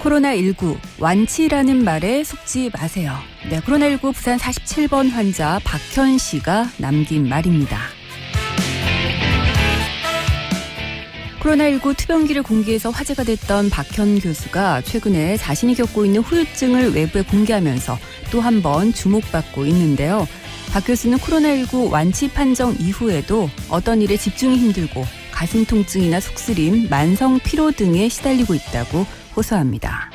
코로나19 완치라는 말에 속지 마세요. 네, 코로나19 부산 47번 환자 박현 씨가 남긴 말입니다. 코로나19 투병기를 공개해서 화제가 됐던 박현 교수가 최근에 자신이 겪고 있는 후유증을 외부에 공개하면서 또 한 번 주목받고 있는데요. 박 교수는 코로나19 완치 판정 이후에도 어떤 일에 집중이 힘들고 가슴 통증이나 속쓰림, 만성 피로 등에 시달리고 있다고 호소합니다.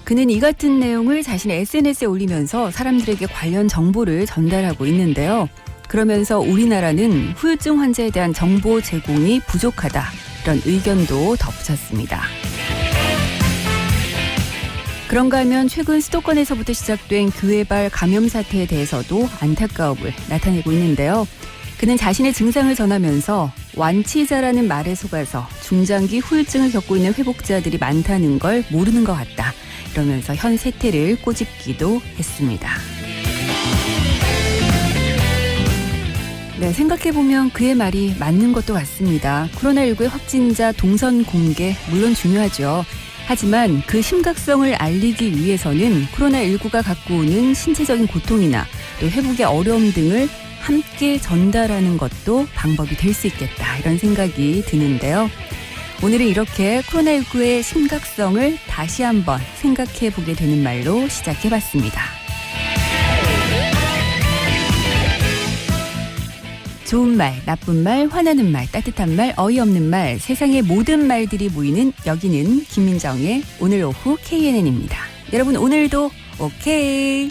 그는 이 같은 내용을 자신의 SNS에 올리면서 사람들에게 관련 정보를 전달하고 있는데요. 그러면서 우리나라는 후유증 환자에 대한 정보 제공이 부족하다, 이런 의견도 덧붙였습니다. 그런가 하면 최근 수도권에서부터 시작된 교회발 감염 사태에 대해서도 안타까움을 나타내고 있는데요. 그는 자신의 증상을 전하면서 완치자라는 말에 속아서 중장기 후유증을 겪고 있는 회복자들이 많다는 걸 모르는 것 같다, 이러면서 현 세태를 꼬집기도 했습니다. 네, 생각해보면 그의 말이 맞는 것도 같습니다. 코로나19의 확진자 동선 공개 물론 중요하죠. 하지만 그 심각성을 알리기 위해서는 코로나19가 갖고 오는 신체적인 고통이나 또 회복의 어려움 등을 함께 전달하는 것도 방법이 될 수 있겠다, 이런 생각이 드는데요. 오늘은 이렇게 코로나19의 심각성을 다시 한번 생각해 보게 되는 말로 시작해 봤습니다. 좋은 말, 나쁜 말, 화나는 말, 따뜻한 말, 어이없는 말, 세상의 모든 말들이 모이는 여기는 김민정의 오늘 오후 KNN입니다. 여러분, 오늘도 오케이.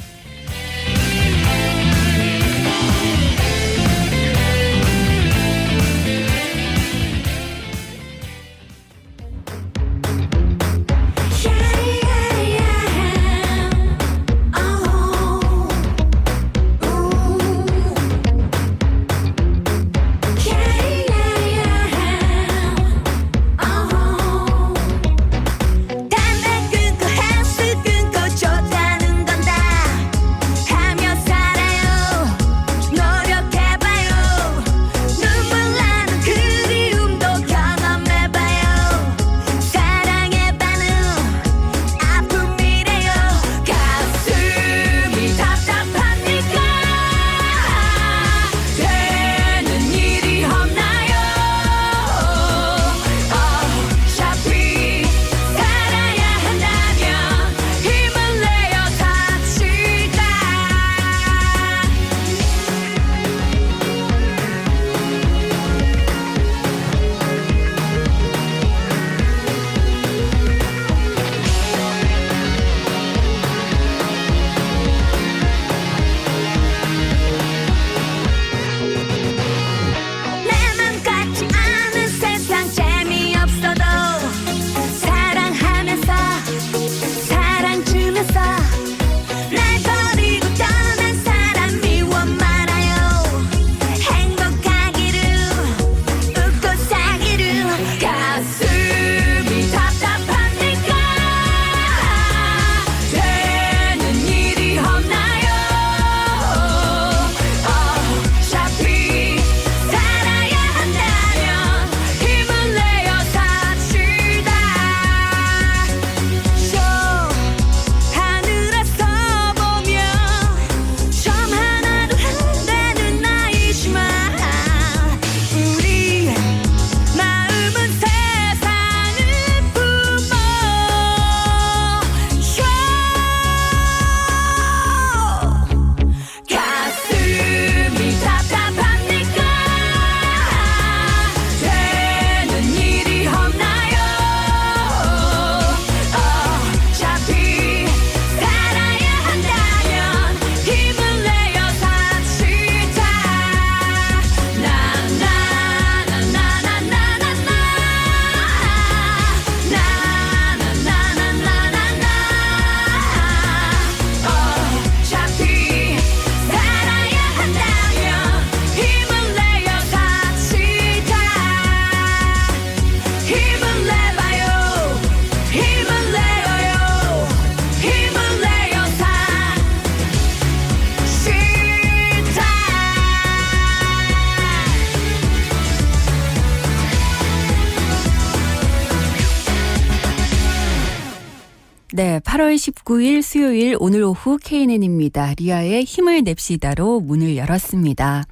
네, 8월 19일 수요일 오늘 오후 KNN입니다. 리아의 힘을 냅시다로 문을 열었습니다.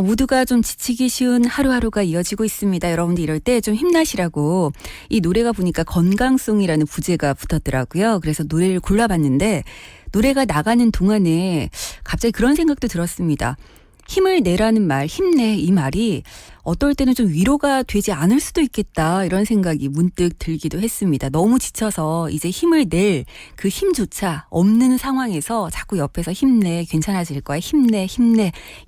모두가 좀 지치기 쉬운 하루하루가 이어지고 있습니다. 여러분들 이럴 때 좀 힘나시라고 이 노래가 보니까 건강송이라는 부제가 붙었더라고요. 그래서 노래를 골라봤는데 노래가 나가는 동안에 갑자기 그런 생각도 들었습니다. 힘을 내라는 말, 힘내 이 말이 어떨 때는 좀 위로가 되지 않을 수도 있겠다 이런 생각이 문득 들기도 했습니다. 너무 지쳐서 이제 힘을 낼 그 힘조차 없는 상황에서 자꾸 옆에서 힘내, 괜찮아질 거야, 힘내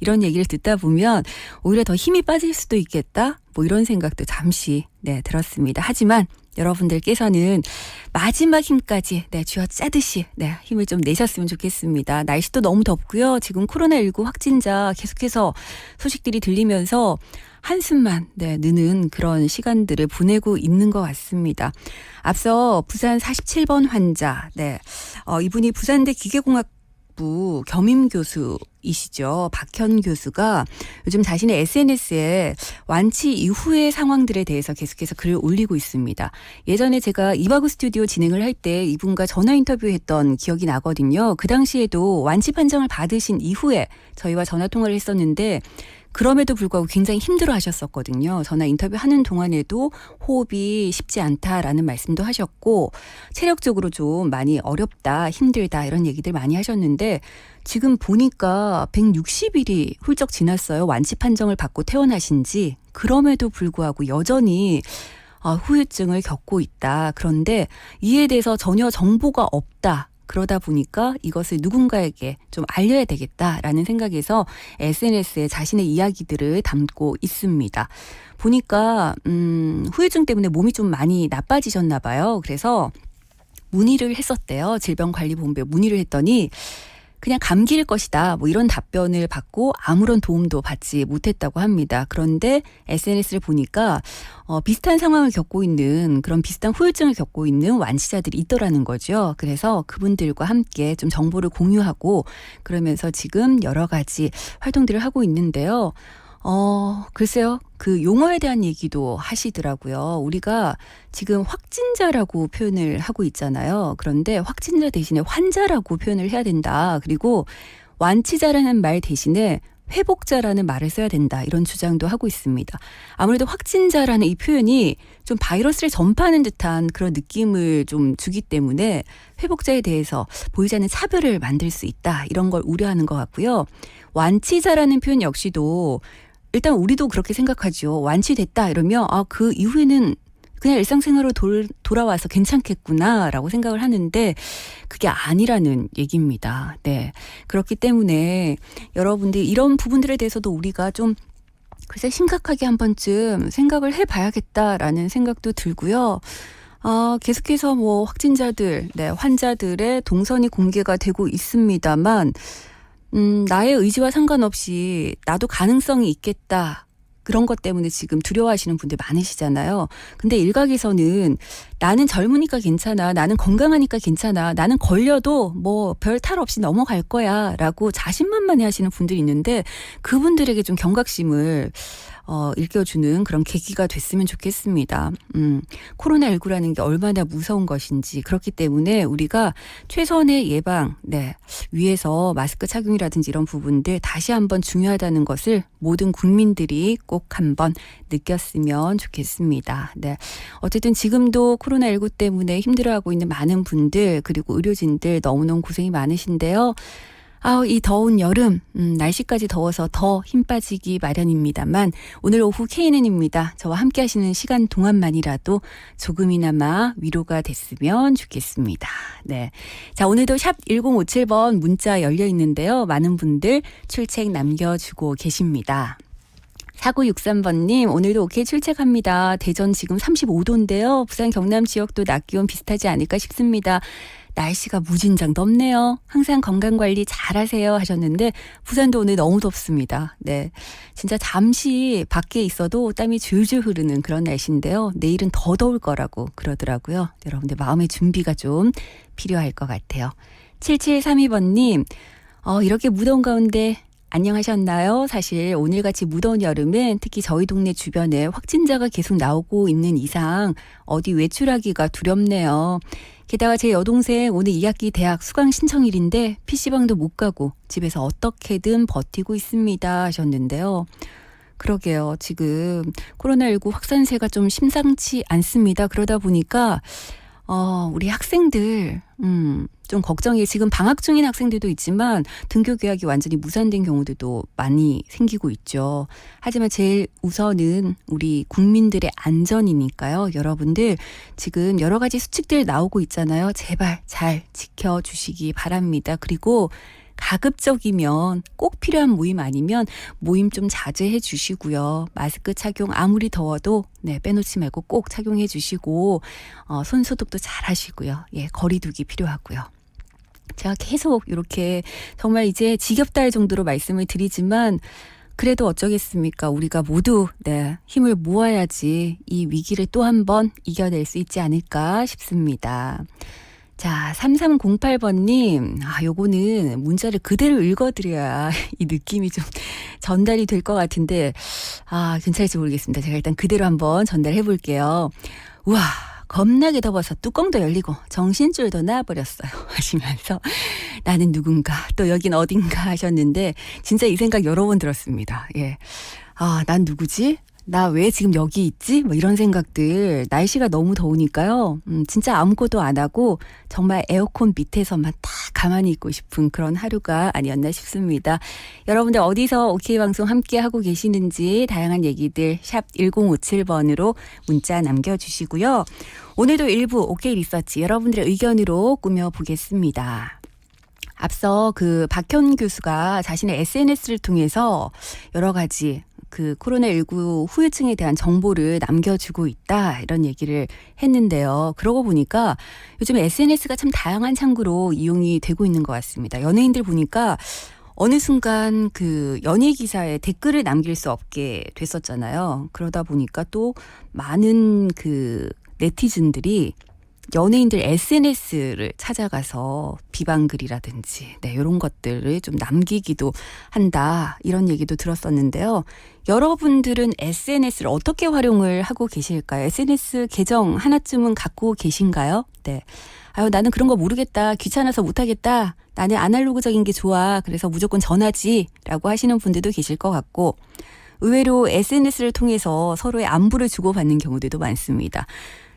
이런 얘기를 듣다 보면 오히려 더 힘이 빠질 수도 있겠다 뭐 이런 생각도 잠시 들었습니다. 하지만 여러분들께서는 마지막 힘까지 쥐어짜듯이 힘을 좀 내셨으면 좋겠습니다. 날씨도 너무 덥고요. 지금 코로나19 확진자 계속해서 소식들이 들리면서 한숨만 느는 그런 시간들을 보내고 있는 것 같습니다. 앞서 부산 47번 환자, 이분이 부산대 기계공학부 겸임 교수이시죠. 박현 교수가 요즘 자신의 SNS에 완치 이후의 상황들에 대해서 계속해서 글을 올리고 있습니다. 예전에 제가 이바구 스튜디오 진행을 할 때 이분과 전화 인터뷰했던 기억이 나거든요. 그 당시에도 완치 판정을 받으신 이후에 저희와 전화 통화를 했었는데 그럼에도 불구하고 굉장히 힘들어 하셨었거든요. 전화 인터뷰하는 동안에도 호흡이 쉽지 않다라는 말씀도 하셨고 체력적으로 좀 많이 어렵다, 힘들다 이런 얘기들 많이 하셨는데 지금 보니까 160일이 훌쩍 지났어요. 완치 판정을 받고 퇴원하신 지. 그럼에도 불구하고 여전히 후유증을 겪고 있다. 그런데 이에 대해서 전혀 정보가 없다. 그러다 보니까 이것을 누군가에게 좀 알려야 되겠다라는 생각에서 SNS에 자신의 이야기들을 담고 있습니다. 보니까 후유증 때문에 몸이 좀 많이 나빠지셨나 봐요. 그래서 문의를 했었대요. 질병관리본부에 문의를 했더니 그냥 감기일 것이다. 뭐 이런 답변을 받고 아무런 도움도 받지 못했다고 합니다. 그런데 SNS를 보니까 비슷한 상황을 겪고 있는 그런 비슷한 후유증을 겪고 있는 완치자들이 있더라는 거죠. 그래서 그분들과 함께 좀 정보를 공유하고 그러면서 지금 여러 가지 활동들을 하고 있는데요. 글쎄요. 그 용어에 대한 얘기도 하시더라고요. 우리가 지금 확진자라고 표현을 하고 있잖아요. 그런데 확진자 대신에 환자라고 표현을 해야 된다. 그리고 완치자라는 말 대신에 회복자라는 말을 써야 된다. 이런 주장도 하고 있습니다. 아무래도 확진자라는 이 표현이 좀 바이러스를 전파하는 듯한 그런 느낌을 좀 주기 때문에 회복자에 대해서 보이지 않는 차별을 만들 수 있다. 이런 걸 우려하는 것 같고요. 완치자라는 표현 역시도 일단 우리도 그렇게 생각하죠. 완치됐다 이러면 그 이후에는 그냥 일상생활로 돌아와서 괜찮겠구나라고 생각을 하는데 그게 아니라는 얘기입니다. 네. 그렇기 때문에 여러분들 이런 부분들에 대해서도 우리가 좀 글쎄 심각하게 한 번쯤 생각을 해봐야겠다라는 생각도 들고요. 계속해서 뭐 확진자들, 환자들의 동선이 공개가 되고 있습니다만 나의 의지와 상관없이 나도 가능성이 있겠다. 그런 것 때문에 지금 두려워하시는 분들 많으시잖아요. 근데 일각에서는 나는 젊으니까 괜찮아. 나는 건강하니까 괜찮아. 나는 걸려도 뭐 별 탈 없이 넘어갈 거야. 라고 자신만만해 하시는 분들이 있는데 그분들에게 좀 경각심을 일깨워주는 그런 계기가 됐으면 좋겠습니다. 코로나19라는 게 얼마나 무서운 것인지 그렇기 때문에 우리가 최선의 예방 위해서 마스크 착용이라든지 이런 부분들 다시 한번 중요하다는 것을 모든 국민들이 꼭 한번 느꼈으면 좋겠습니다. 어쨌든 지금도 코로나19 때문에 힘들어하고 있는 많은 분들 그리고 의료진들 너무너무 고생이 많으신데요. 이 더운 여름, 날씨까지 더워서 더 힘 빠지기 마련입니다만 오늘 오후 KNN입니다. 저와 함께 하시는 시간 동안만이라도 조금이나마 위로가 됐으면 좋겠습니다. 자, 오늘도 샵 1057번 문자 열려 있는데요. 많은 분들 출첵 남겨주고 계십니다. 4963번님 오늘도 오케이 출첵합니다. 대전 지금 35도인데요. 부산 경남 지역도 낮 기온 비슷하지 않을까 싶습니다. 날씨가 무진장 덥네요. 항상 건강관리 잘하세요 하셨는데 부산도 오늘 너무 덥습니다. 진짜 잠시 밖에 있어도 땀이 줄줄 흐르는 그런 날씨인데요. 내일은 더 더울 거라고 그러더라고요. 여러분들 마음의 준비가 좀 필요할 것 같아요. 7732번님 이렇게 무더운 가운데 안녕하셨나요? 사실 오늘같이 무더운 여름엔 특히 저희 동네 주변에 확진자가 계속 나오고 있는 이상 어디 외출하기가 두렵네요. 게다가 제 여동생 오늘 2학기 대학 수강 신청일인데 PC방도 못 가고 집에서 어떻게든 버티고 있습니다 하셨는데요. 그러게요. 지금 코로나19 확산세가 좀 심상치 않습니다. 그러다 보니까 우리 학생들 좀 걱정이 지금 방학 중인 학생들도 있지만 등교 계약이 완전히 무산된 경우들도 많이 생기고 있죠. 하지만 제일 우선은 우리 국민들의 안전이니까요. 여러분들 지금 여러 가지 수칙들 나오고 있잖아요. 제발 잘 지켜주시기 바랍니다. 그리고 가급적이면 꼭 필요한 모임 아니면 모임 좀 자제해 주시고요. 마스크 착용 아무리 더워도 빼놓지 말고 꼭 착용해 주시고 손 소독도 잘 하시고요. 거리 두기 필요하고요. 제가 계속 이렇게 정말 이제 지겹다 할 정도로 말씀을 드리지만 그래도 어쩌겠습니까? 우리가 모두 힘을 모아야지 이 위기를 또 한 번 이겨낼 수 있지 않을까 싶습니다. 자, 3308번님, 요거는 문자를 그대로 읽어드려야 이 느낌이 좀 전달이 될 것 같은데, 괜찮을지 모르겠습니다. 제가 일단 그대로 한번 전달해 볼게요. 우와, 겁나게 더워서 뚜껑도 열리고 정신줄도 놔버렸어요. 하시면서 나는 누군가, 또 여긴 어딘가 하셨는데, 진짜 이 생각 여러 번 들었습니다. 난 누구지? 나 왜 지금 여기 있지? 뭐 이런 생각들. 날씨가 너무 더우니까요. 진짜 아무것도 안 하고 정말 에어컨 밑에서만 딱 가만히 있고 싶은 그런 하루가 아니었나 싶습니다. 여러분들 어디서 오케이 방송 함께 하고 계시는지 다양한 얘기들 샵 1057번으로 문자 남겨주시고요. 오늘도 일부 오케이 리서치 여러분들의 의견으로 꾸며보겠습니다. 앞서 박현 교수가 자신의 SNS를 통해서 여러 가지 코로나19 후유증에 대한 정보를 남겨주고 있다 이런 얘기를 했는데요. 그러고 보니까 요즘 SNS가 참 다양한 창구로 이용이 되고 있는 것 같습니다. 연예인들 보니까 어느 순간 연예 기사에 댓글을 남길 수 없게 됐었잖아요. 그러다 보니까 또 많은 네티즌들이 연예인들 SNS를 찾아가서 비방글이라든지 이런 것들을 좀 남기기도 한다 이런 얘기도 들었었는데요. 여러분들은 SNS를 어떻게 활용을 하고 계실까요? SNS 계정 하나쯤은 갖고 계신가요? 나는 그런 거 모르겠다. 귀찮아서 못하겠다. 나는 아날로그적인 게 좋아. 그래서 무조건 전화지 라고 하시는 분들도 계실 것 같고 의외로 SNS를 통해서 서로의 안부를 주고받는 경우들도 많습니다.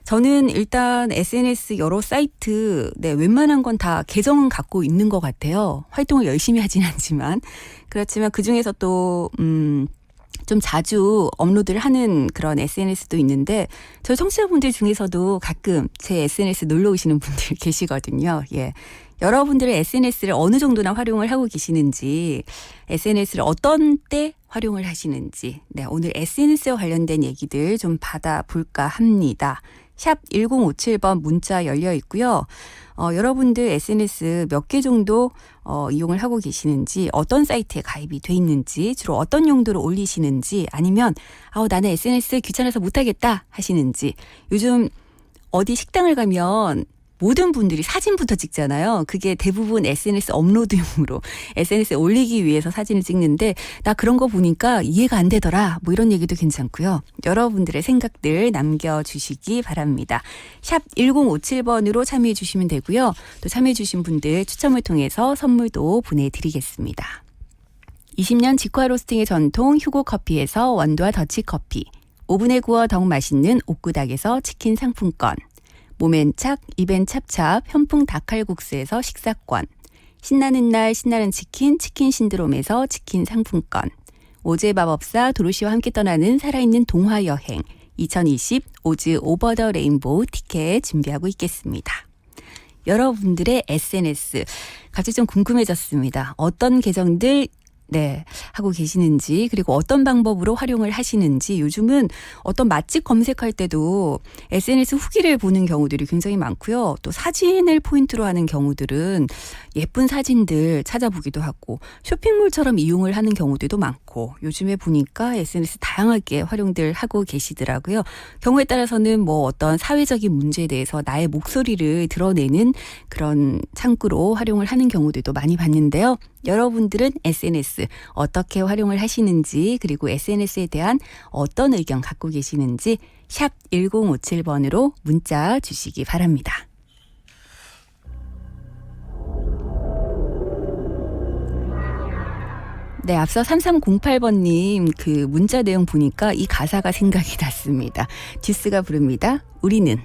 저는 일단 SNS 여러 사이트 웬만한 건 다 계정은 갖고 있는 것 같아요. 활동을 열심히 하진 않지만 그렇지만 그중에서 또 좀 자주 업로드를 하는 그런 SNS도 있는데 저희 청취자분들 중에서도 가끔 제 SNS 놀러 오시는 분들 계시거든요. 여러분들의 SNS를 어느 정도나 활용을 하고 계시는지 SNS를 어떤 때 활용을 하시는지 오늘 SNS와 관련된 얘기들 좀 받아볼까 합니다. 샵 1057번 문자 열려 있고요. 여러분들 SNS 몇 개 정도 이용을 하고 계시는지 어떤 사이트에 가입이 돼 있는지 주로 어떤 용도로 올리시는지 아니면 나는 SNS 귀찮아서 못하겠다 하시는지 요즘 어디 식당을 가면 모든 분들이 사진부터 찍잖아요. 그게 대부분 SNS 업로드용으로 SNS에 올리기 위해서 사진을 찍는데 나 그런 거 보니까 이해가 안 되더라. 뭐 이런 얘기도 괜찮고요. 여러분들의 생각들 남겨주시기 바랍니다. 샵 1057번으로 참여해 주시면 되고요. 또 참여해 주신 분들 추첨을 통해서 선물도 보내드리겠습니다. 20년 직화 로스팅의 전통 휴고커피에서 원두와 더치커피, 오븐에 구워 더욱 맛있는 옥구닭에서 치킨 상품권, 몸엔 착, 입엔 찹찹 현풍 닭칼국수에서 식사권, 신나는 날 신나는 치킨, 치킨 신드롬에서 치킨 상품권, 오즈의 마법사 도로시와 함께 떠나는 살아있는 동화여행 2020 오즈 오버 더 레인보우 티켓 준비하고 있겠습니다. 여러분들의 SNS 갑자기 좀 궁금해졌습니다. 어떤 계정들 하고 계시는지 그리고 어떤 방법으로 활용을 하시는지 요즘은 어떤 맛집 검색할 때도 SNS 후기를 보는 경우들이 굉장히 많고요. 또 사진을 포인트로 하는 경우들은 예쁜 사진들 찾아보기도 하고 쇼핑몰처럼 이용을 하는 경우들도 많고 많고 요즘에 보니까 SNS 다양하게 활용들 하고 계시더라고요. 경우에 따라서는 뭐 어떤 사회적인 문제에 대해서 나의 목소리를 드러내는 그런 창구로 활용을 하는 경우들도 많이 봤는데요. 여러분들은 SNS 어떻게 활용을 하시는지, 그리고 SNS에 대한 어떤 의견 갖고 계시는지 샵 1057번으로 문자 주시기 바랍니다. 네, 앞서 3308번님 그 문자 내용 보니까 이 가사가 생각이 났습니다. 듀스가 부릅니다. 우리는.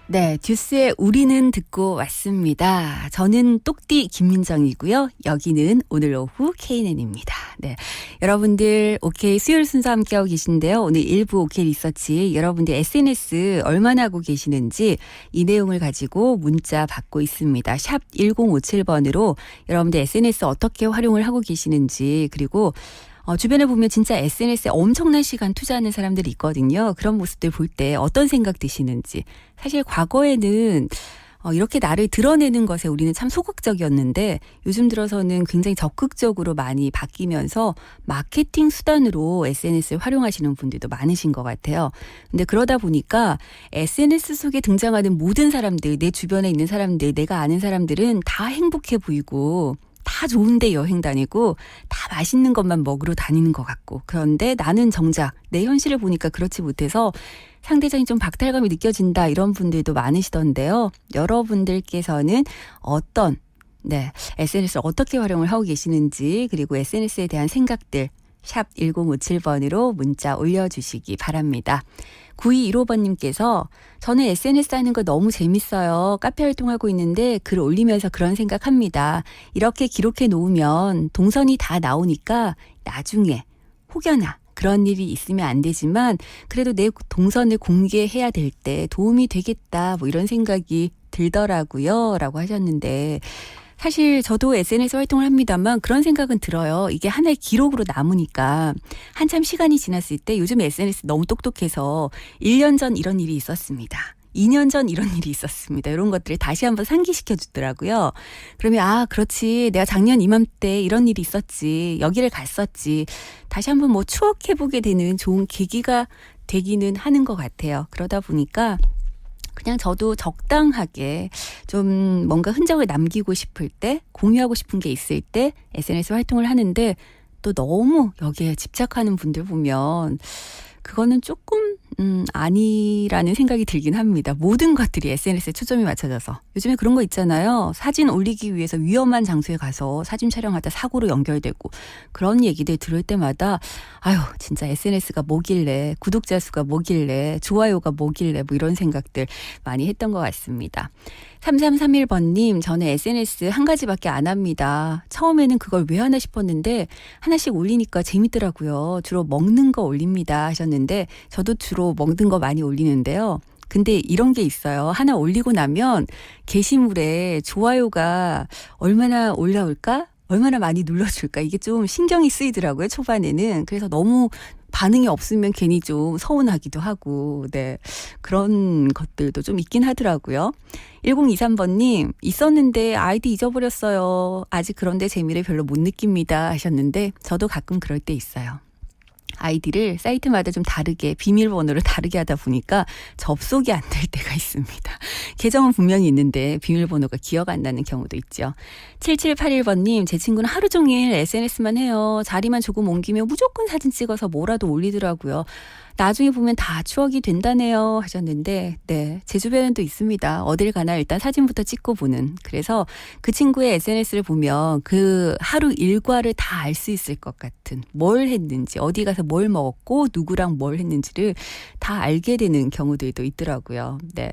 네, 듀스의 우리는 듣고 왔습니다. 저는 똑띠 김민정이고요. 여기는 오늘 오후 KNN입니다. 네, 여러분들 OK 수요일 순서 함께하고 계신데요. 오늘 일부 OK 리서치 여러분들 SNS 얼마나 하고 계시는지 이 내용을 가지고 문자 받고 있습니다. 샵 1057번으로 여러분들 SNS 어떻게 활용을 하고 계시는지, 그리고 주변에 보면 진짜 SNS에 엄청난 시간 투자하는 사람들이 있거든요. 그런 모습들 볼 때 어떤 생각 드시는지. 사실 과거에는 이렇게 나를 드러내는 것에 우리는 참 소극적이었는데 요즘 들어서는 굉장히 적극적으로 많이 바뀌면서 마케팅 수단으로 SNS를 활용하시는 분들도 많으신 것 같아요. 근데 그러다 보니까 SNS 속에 등장하는 모든 사람들, 내 주변에 있는 사람들, 내가 아는 사람들은 다 행복해 보이고 다 좋은데 여행 다니고 다 맛있는 것만 먹으러 다니는 것 같고, 그런데 나는 정작 내 현실을 보니까 그렇지 못해서 상대적인 좀 박탈감이 느껴진다, 이런 분들도 많으시던데요. 여러분들께서는 어떤 네, SNS를 어떻게 활용을 하고 계시는지 그리고 SNS에 대한 생각들 샵 1057번으로 문자 올려주시기 바랍니다. 9215번님께서 저는 SNS 하는 거 너무 재밌어요. 카페 활동하고 있는데 글 올리면서 그런 생각합니다. 이렇게 기록해 놓으면 동선이 다 나오니까 나중에 혹여나 그런 일이 있으면 안 되지만 그래도 내 동선을 공개해야 될 때 도움이 되겠다 뭐 이런 생각이 들더라고요. 라고 하셨는데 사실 저도 SNS 활동을 합니다만 그런 생각은 들어요. 이게 하나의 기록으로 남으니까 한참 시간이 지났을 때 요즘 SNS 너무 똑똑해서 1년 전 이런 일이 있었습니다. 2년 전 이런 일이 있었습니다. 이런 것들을 다시 한번 상기시켜 주더라고요. 그러면 그렇지. 내가 작년 이맘때 이런 일이 있었지. 여기를 갔었지. 다시 한번 뭐 추억해보게 되는 좋은 계기가 되기는 하는 것 같아요. 그러다 보니까 그냥 저도 적당하게 좀 뭔가 흔적을 남기고 싶을 때 공유하고 싶은 게 있을 때 SNS 활동을 하는데 또 너무 여기에 집착하는 분들 보면 그거는 조금 아니라는 생각이 들긴 합니다. 모든 것들이 SNS에 초점이 맞춰져서. 요즘에 그런 거 있잖아요. 사진 올리기 위해서 위험한 장소에 가서 사진 촬영하다 사고로 연결되고 그런 얘기들 들을 때마다 아유 진짜 SNS가 뭐길래 구독자 수가 뭐길래 좋아요가 뭐길래 뭐 이런 생각들 많이 했던 것 같습니다. 3331번님 저는 SNS 한 가지밖에 안 합니다. 처음에는 그걸 왜 하나 싶었는데 하나씩 올리니까 재밌더라고요. 주로 먹는 거 올립니다 하셨는데 저도 주로 먹는 거 많이 올리는데요. 근데 이런 게 있어요. 하나 올리고 나면 게시물에 좋아요가 얼마나 올라올까? 얼마나 많이 눌러줄까? 이게 좀 신경이 쓰이더라고요. 초반에는. 그래서 너무 반응이 없으면 괜히 좀 서운하기도 하고 네 그런 것들도 좀 있긴 하더라고요. 1023번님 있었는데 아이디 잊어버렸어요. 아직 그런데 재미를 별로 못 느낍니다 하셨는데 저도 가끔 그럴 때 있어요. 아이디를 사이트마다 좀 다르게 비밀번호를 다르게 하다 보니까 접속이 안 될 때가 있습니다. 계정은 분명히 있는데 비밀번호가 기억 안 나는 경우도 있죠. 7781번님 제 친구는 하루 종일 SNS만 해요. 자리만 조금 옮기면 무조건 사진 찍어서 뭐라도 올리더라고요. 나중에 보면 다 추억이 된다네요 하셨는데 네, 제 주변에도 있습니다. 어딜 가나 일단 사진부터 찍고 보는. 그래서 그 친구의 SNS를 보면 그 하루 일과를 다 알 수 있을 것 같은 뭘 했는지 어디 가서 뭘 먹었고 누구랑 뭘 했는지를 다 알게 되는 경우들도 있더라고요. 네,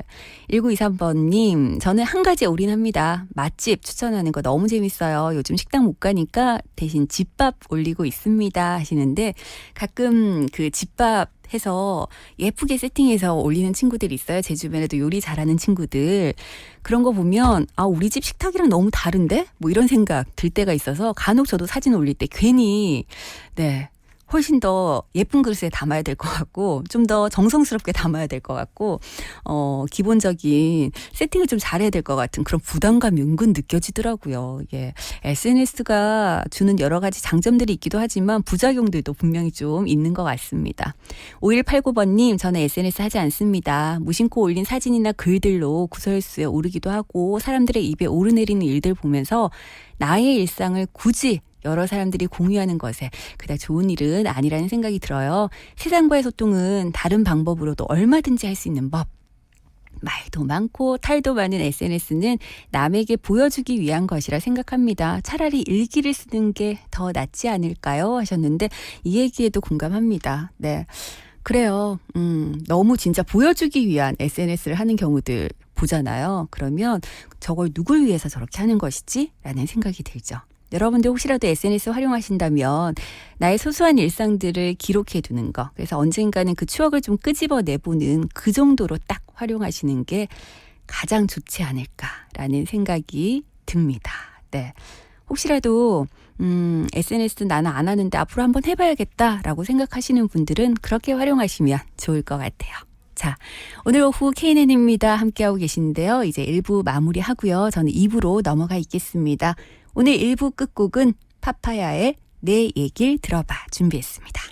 1923번님 저는 한 가지에 올인합니다. 맛집 추천하는 거 너무 재밌어요. 요즘 식당 못 가니까 대신 집밥 올리고 있습니다 하시는데 가끔 그 집밥 해서 예쁘게 세팅해서 올리는 친구들이 있어요. 제 주변에도 요리 잘하는 친구들. 그런 거 보면 우리 집 식탁이랑 너무 다른데? 뭐 이런 생각 들 때가 있어서 간혹 저도 사진 올릴 때 괜히 네 훨씬 더 예쁜 그릇에 담아야 될 것 같고 좀 더 정성스럽게 담아야 될 것 같고 기본적인 세팅을 좀 잘해야 될 것 같은 그런 부담감이 은근 느껴지더라고요. 예, SNS가 주는 여러 가지 장점들이 있기도 하지만 부작용들도 분명히 좀 있는 것 같습니다. 5189번님 저는 SNS 하지 않습니다. 무심코 올린 사진이나 글들로 구설수에 오르기도 하고 사람들의 입에 오르내리는 일들 보면서 나의 일상을 굳이 여러 사람들이 공유하는 것에 그다지 좋은 일은 아니라는 생각이 들어요. 세상과의 소통은 다른 방법으로도 얼마든지 할 수 있는 법. 말도 많고 탈도 많은 SNS는 남에게 보여주기 위한 것이라 생각합니다. 차라리 일기를 쓰는 게 더 낫지 않을까요? 하셨는데 이 얘기에도 공감합니다. 네, 그래요. 너무 진짜 보여주기 위한 SNS를 하는 경우들 보잖아요. 그러면 저걸 누굴 위해서 저렇게 하는 것이지? 라는 생각이 들죠. 여러분들 혹시라도 SNS 활용하신다면 나의 소소한 일상들을 기록해 두는 거. 그래서 언젠가는 그 추억을 좀 끄집어내보는 그 정도로 딱 활용하시는 게 가장 좋지 않을까라는 생각이 듭니다. 네. 혹시라도 SNS 나는 안 하는데 앞으로 한번 해봐야겠다라고 생각하시는 분들은 그렇게 활용하시면 좋을 것 같아요. 자, 오늘 오후 KNN입니다. 함께하고 계신데요. 이제 1부 마무리하고요. 저는 2부로 넘어가 있겠습니다. 오늘 1부 끝곡은 파파야의 내 얘길 들어봐 준비했습니다.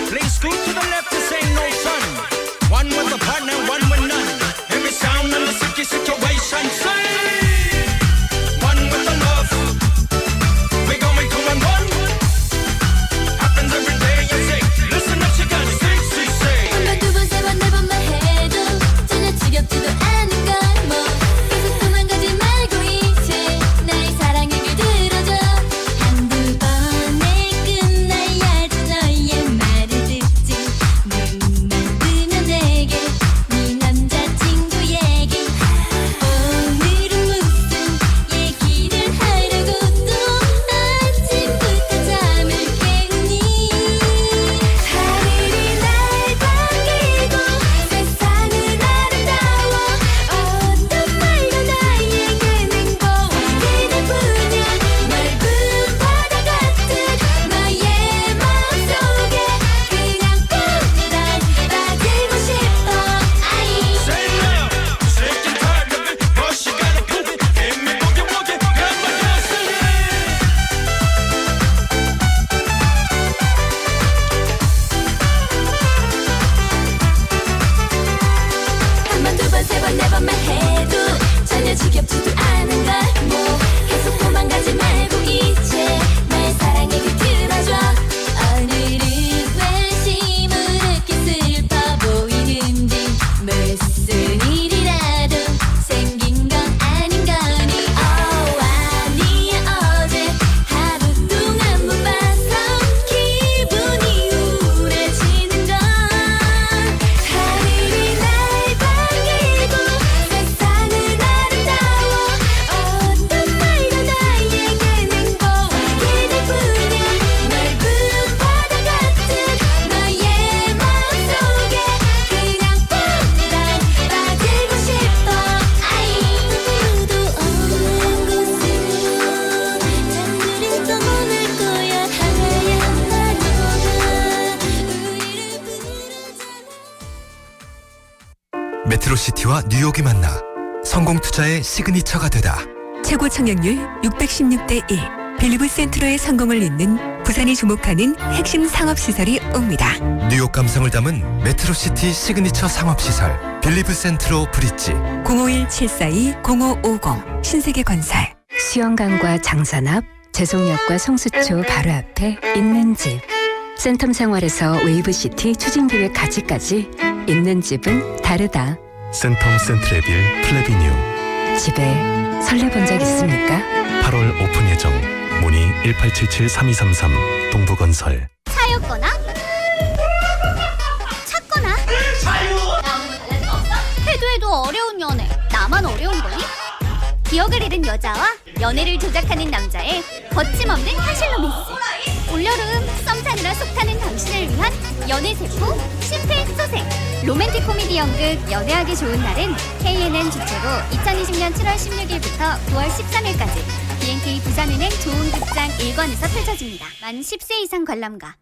Please scoot to the left to say no son. One with a partner, one with none. 메트로시티와 뉴욕이 만나 성공투자의 시그니처가 되다. 최고 청약률 616대 1. 빌리브 센트로의 성공을 잇는 부산이 주목하는 핵심 상업시설이 옵니다. 뉴욕 감성을 담은 메트로시티 시그니처 상업시설 빌리브 센트로 브릿지. 051-742-0550 신세계건설. 수영강과 장산 앞, 제송역과 성수초 바로 앞에 있는 집. 센텀 생활에서 웨이브시티 추진기획 가치까지 있는 집은 다르다. 센텀 센트레빌 플래비뉴. 집에 설레본 적 있습니까? 8월 오픈 예정. 문의 1877-3233 동부건설. 차였거나 찾거나 해도 어려운 연애 나만 어려운 거니? 기억을 잃은 여자와 연애를 조작하는 남자의 거침없는 현실 로맨스. 올여름 썸 타느라 속 타는 당신을 위한 연애 세포 심폐소생 로맨틱 코미디 연극 연애하기 좋은 날은 KNN 주최로 2020년 7월 16일부터 9월 13일까지 BNK 부산은행 좋은 극장 1관에서 펼쳐집니다. 만 10세 이상 관람가.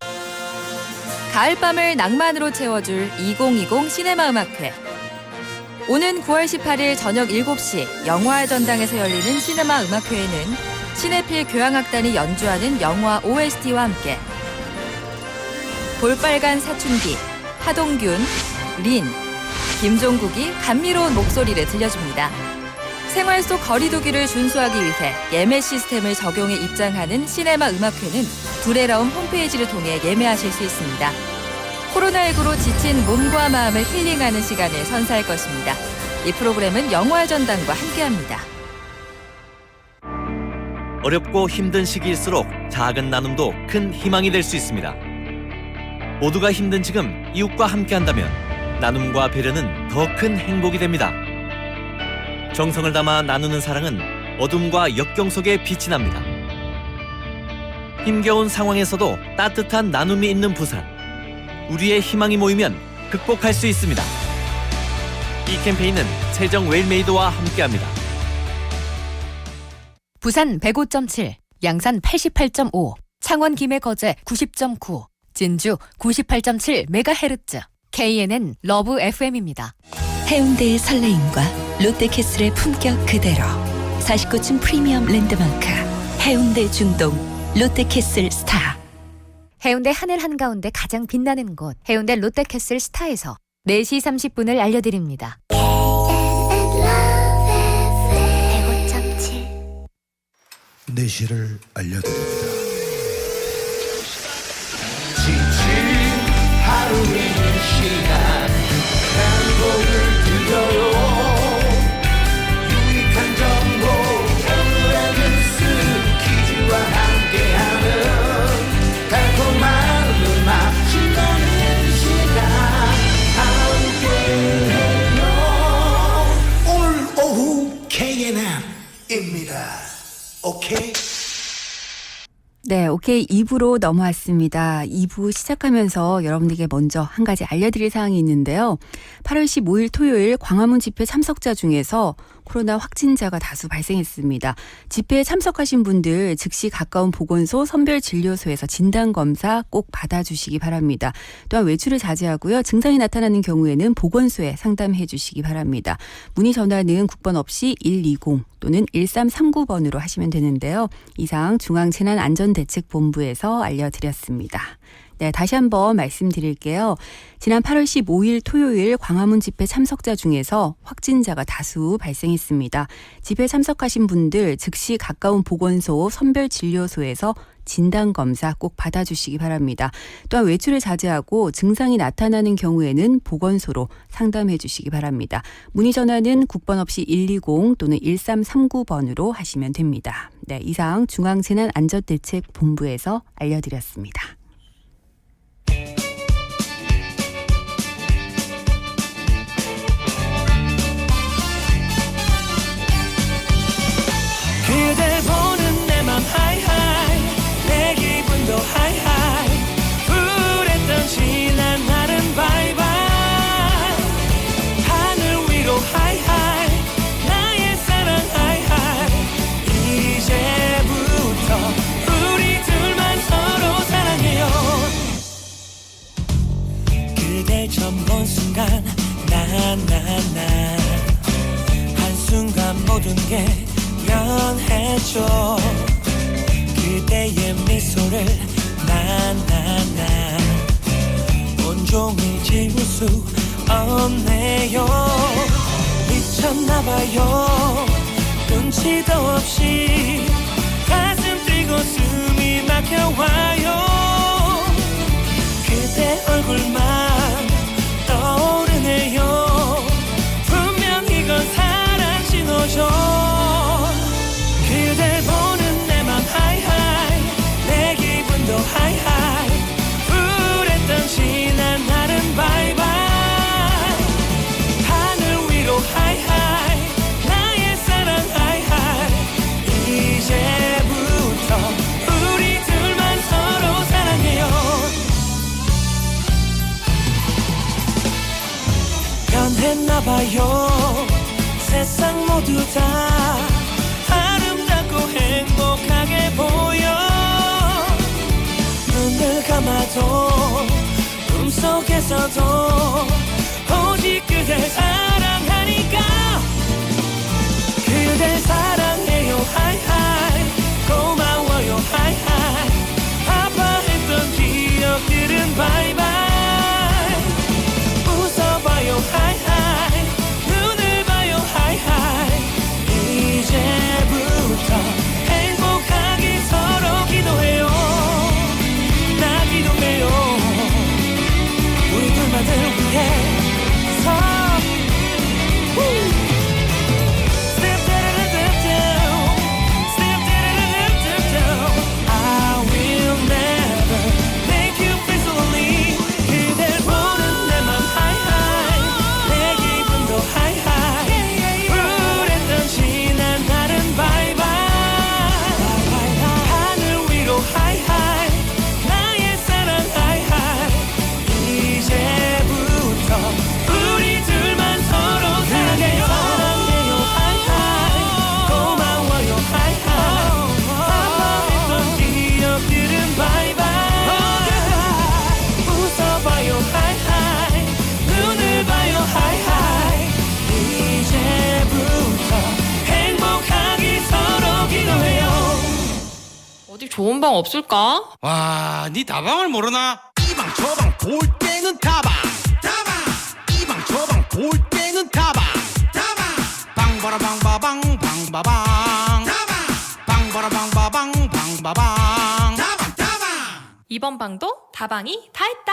가을밤을 낭만으로 채워줄 2020 시네마 음악회. 오는 9월 18일 저녁 7시 영화의 전당에서 열리는 시네마 음악회에는 시네필 교향악단이 연주하는 영화 OST와 함께 볼빨간 사춘기, 하동균, 린, 김종국이 감미로운 목소리를 들려줍니다. 생활 속 거리두기를 준수하기 위해 예매 시스템을 적용해 입장하는 시네마 음악회는 두레라움 홈페이지를 통해 예매하실 수 있습니다. 코로나19로 지친 몸과 마음을 힐링하는 시간을 선사할 것입니다. 이 프로그램은 영화의 전당과 함께합니다. 어렵고 힘든 시기일수록 작은 나눔도 큰 희망이 될 수 있습니다. 모두가 힘든 지금 이웃과 함께한다면 나눔과 배려는 더 큰 행복이 됩니다. 정성을 담아 나누는 사랑은 어둠과 역경 속에 빛이 납니다. 힘겨운 상황에서도 따뜻한 나눔이 있는 부산. 우리의 희망이 모이면 극복할 수 있습니다. 이 캠페인은 세정 웰메이드와 함께합니다. 부산 105.7, 양산 88.5, 창원 김해 거제 90.9, 진주 98.7MHz, KNN 러브 FM입니다. 해운대의 설레임과 롯데캐슬의 품격 그대로 49층 프리미엄 랜드마크 해운대 중동 롯데캐슬 스타. 해운대 하늘 한가운데 가장 빛나는 곳 해운대 롯데캐슬 스타에서 4시 30분을 알려드립니다. 105.7 내시를 알려드립니다. 오늘 오후 KNN입니다. 오케이? 네, 오케이 2부로 넘어왔습니다. 2부 시작하면서 여러분들께 먼저 한 가지 알려드릴 사항이 있는데요. 8월 15일 토요일 광화문 집회 참석자 중에서 코로나 확진자가 다수 발생했습니다. 집회에 참석하신 분들 즉시 가까운 보건소, 선별진료소에서 진단검사 꼭 받아주시기 바랍니다. 또한 외출을 자제하고요. 증상이 나타나는 경우에는 보건소에 상담해 주시기 바랍니다. 문의 전화는 국번 없이 120 또는 1339번으로 하시면 되는데요. 이상 중앙재난안전대책본부에서 알려드렸습니다. 네, 다시 한번 말씀드릴게요. 지난 8월 15일 토요일 광화문 집회 참석자 중에서 확진자가 다수 발생했습니다. 집회에 참석하신 분들 즉시 가까운 보건소, 선별진료소에서 진단검사 꼭 받아주시기 바랍니다. 또한 외출을 자제하고 증상이 나타나는 경우에는 보건소로 상담해 주시기 바랍니다. 문의 전화는 국번 없이 120 또는 1339번으로 하시면 됩니다. 네, 이상 중앙재난안전대책본부에서 알려드렸습니다. 그댈 보는 내 맘 하이하이 내 기분도 하이하이 우울했던 지난 날은 바이바이 하늘 위로 하이하이 나의 사랑 하이하이 이제부터 우리 둘만 서로 사랑해 미소를 나나나 온종일 지울 수 없네요. 미쳤나봐요. 눈치도 없이 가슴 뛰고 숨이 막혀와요. 그대 얼굴만 떠오르네요. 분명 이건 사랑 신호죠. 그댈 보는 내 맘 하이하이 내 기분도 하이하이 우울했던 지난 날은 바이바이 하늘 위로 하이하이 나의 사랑 하이하이 이제부터 우리 둘만 서로 사랑해요. 변했나봐요. 세상 모두 다 아름답고 행복하게 보여. 눈을 감아도 꿈속에서도 오직 그댈 사랑하니까. 그댈 사랑해요 하이하이 고마워요 하이하이 아파했던 기억들은 바이바이 웃어봐요 하이하이 눈을 봐요 하이하이 이제부터 행복하게 서로 기도해요. 나 기도해요. 우리 둘만을 위해서. Step down, step down. I will never make you feel so lonely. 그댈 보는 내 맘 하이하이 내 기분도 하이하이 우울했던 지난 날은 바이바이 하늘 위로 하이하이 나의 사랑 하이하이 이제부터 우리 둘만 서로 사랑해요. 사랑해요 하이하이 고마워요 하이하이 아파했던 기억들은 바이바이 웃어봐요 하이하이 눈을 봐요 하이하이 이제부터 행복하게 서로 기도해요. 어디 좋은 방 없을까? 와, 니 다방을 모르나? 이방 저방 볼 때는 다방 이방 저방 볼 때는 다방 방바라방바방 방바방 방바라방바방 방바방 이번 방도 다방이 다 했다.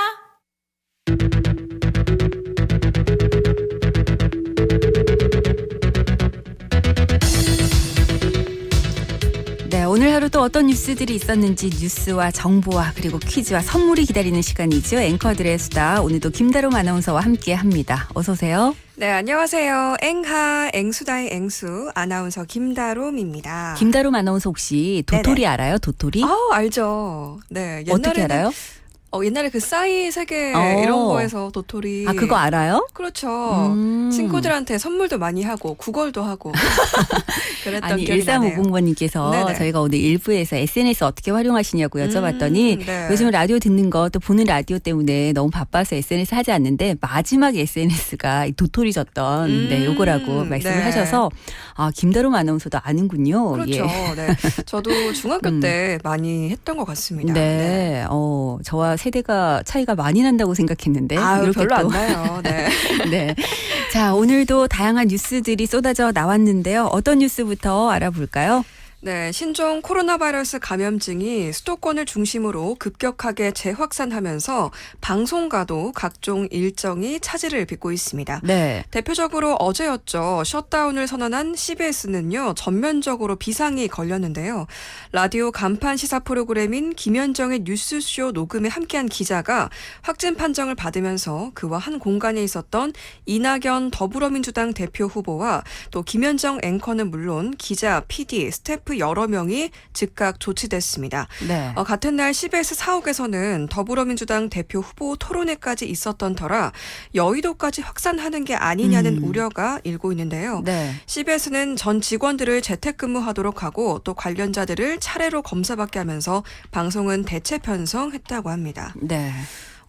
네, 오늘 하루 또 어떤 뉴스들이 있었는지 뉴스와 정보와 그리고 퀴즈와 선물이 기다리는 시간이죠. 앵커들의 수다. 오늘도 김다롬 아나운서와 함께합니다. 어서 오세요. 네, 안녕하세요. 앵하 앵수다의 앵수 아나운서 김다롬입니다. 김다롬 아나운서 혹시 도토리 네네. 알아요? 도토리? 알죠. 네, 어떻게 알아요? 옛날에 그 싸이 세계 어. 이런 거에서 도토리. 아, 그거 알아요? 그렇죠. 친구들한테 선물도 많이 하고 구걸도 하고 그랬던 아니, 기억이 나네요. 1350번님께서 네네. 저희가 오늘 1부에서 SNS 어떻게 활용하시냐고 여쭤봤더니 네. 요즘 라디오 듣는 거 또 보는 라디오 때문에 너무 바빠서 SNS 하지 않는데 마지막 SNS가 도토리 졌던 네, 요거라고 말씀을 네. 하셔서 아, 김다롬 아나운서도 아는군요. 그렇죠. 예. 네. 저도 중학교 때 많이 했던 것 같습니다. 네. 저와 세대가 차이가 많이 난다고 생각했는데. 아유, 이렇게 별로 안 또. 나요. 네. 네. 자, 오늘도 다양한 뉴스들이 쏟아져 나왔는데요. 어떤 뉴스부터 알아볼까요? 네, 신종 코로나 바이러스 감염증이 수도권을 중심으로 급격하게 재확산하면서 방송과도 각종 일정이 차질을 빚고 있습니다. 네. 대표적으로 어제였죠. 셧다운을 선언한 CBS는요. 전면적으로 비상이 걸렸는데요. 라디오 간판 시사 프로그램인 김현정의 뉴스쇼 녹음에 함께한 기자가 확진 판정을 받으면서 그와 한 공간에 있었던 이낙연 더불어민주당 대표 후보와 또 김현정 앵커는 물론 기자, PD, 스태프 여러 명이 즉각 조치됐습니다. 네. 같은 날 CBS 사옥에서는 더불어민주당 대표 후보 토론회까지 있었던 터라 여의도까지 확산하는 게 아니냐는 우려가 일고 있는데요. 네. CBS는 전 직원들을 재택근무하도록 하고 또 관련자들을 차례로 검사받게 하면서 방송은 대체 편성했다고 합니다. 네.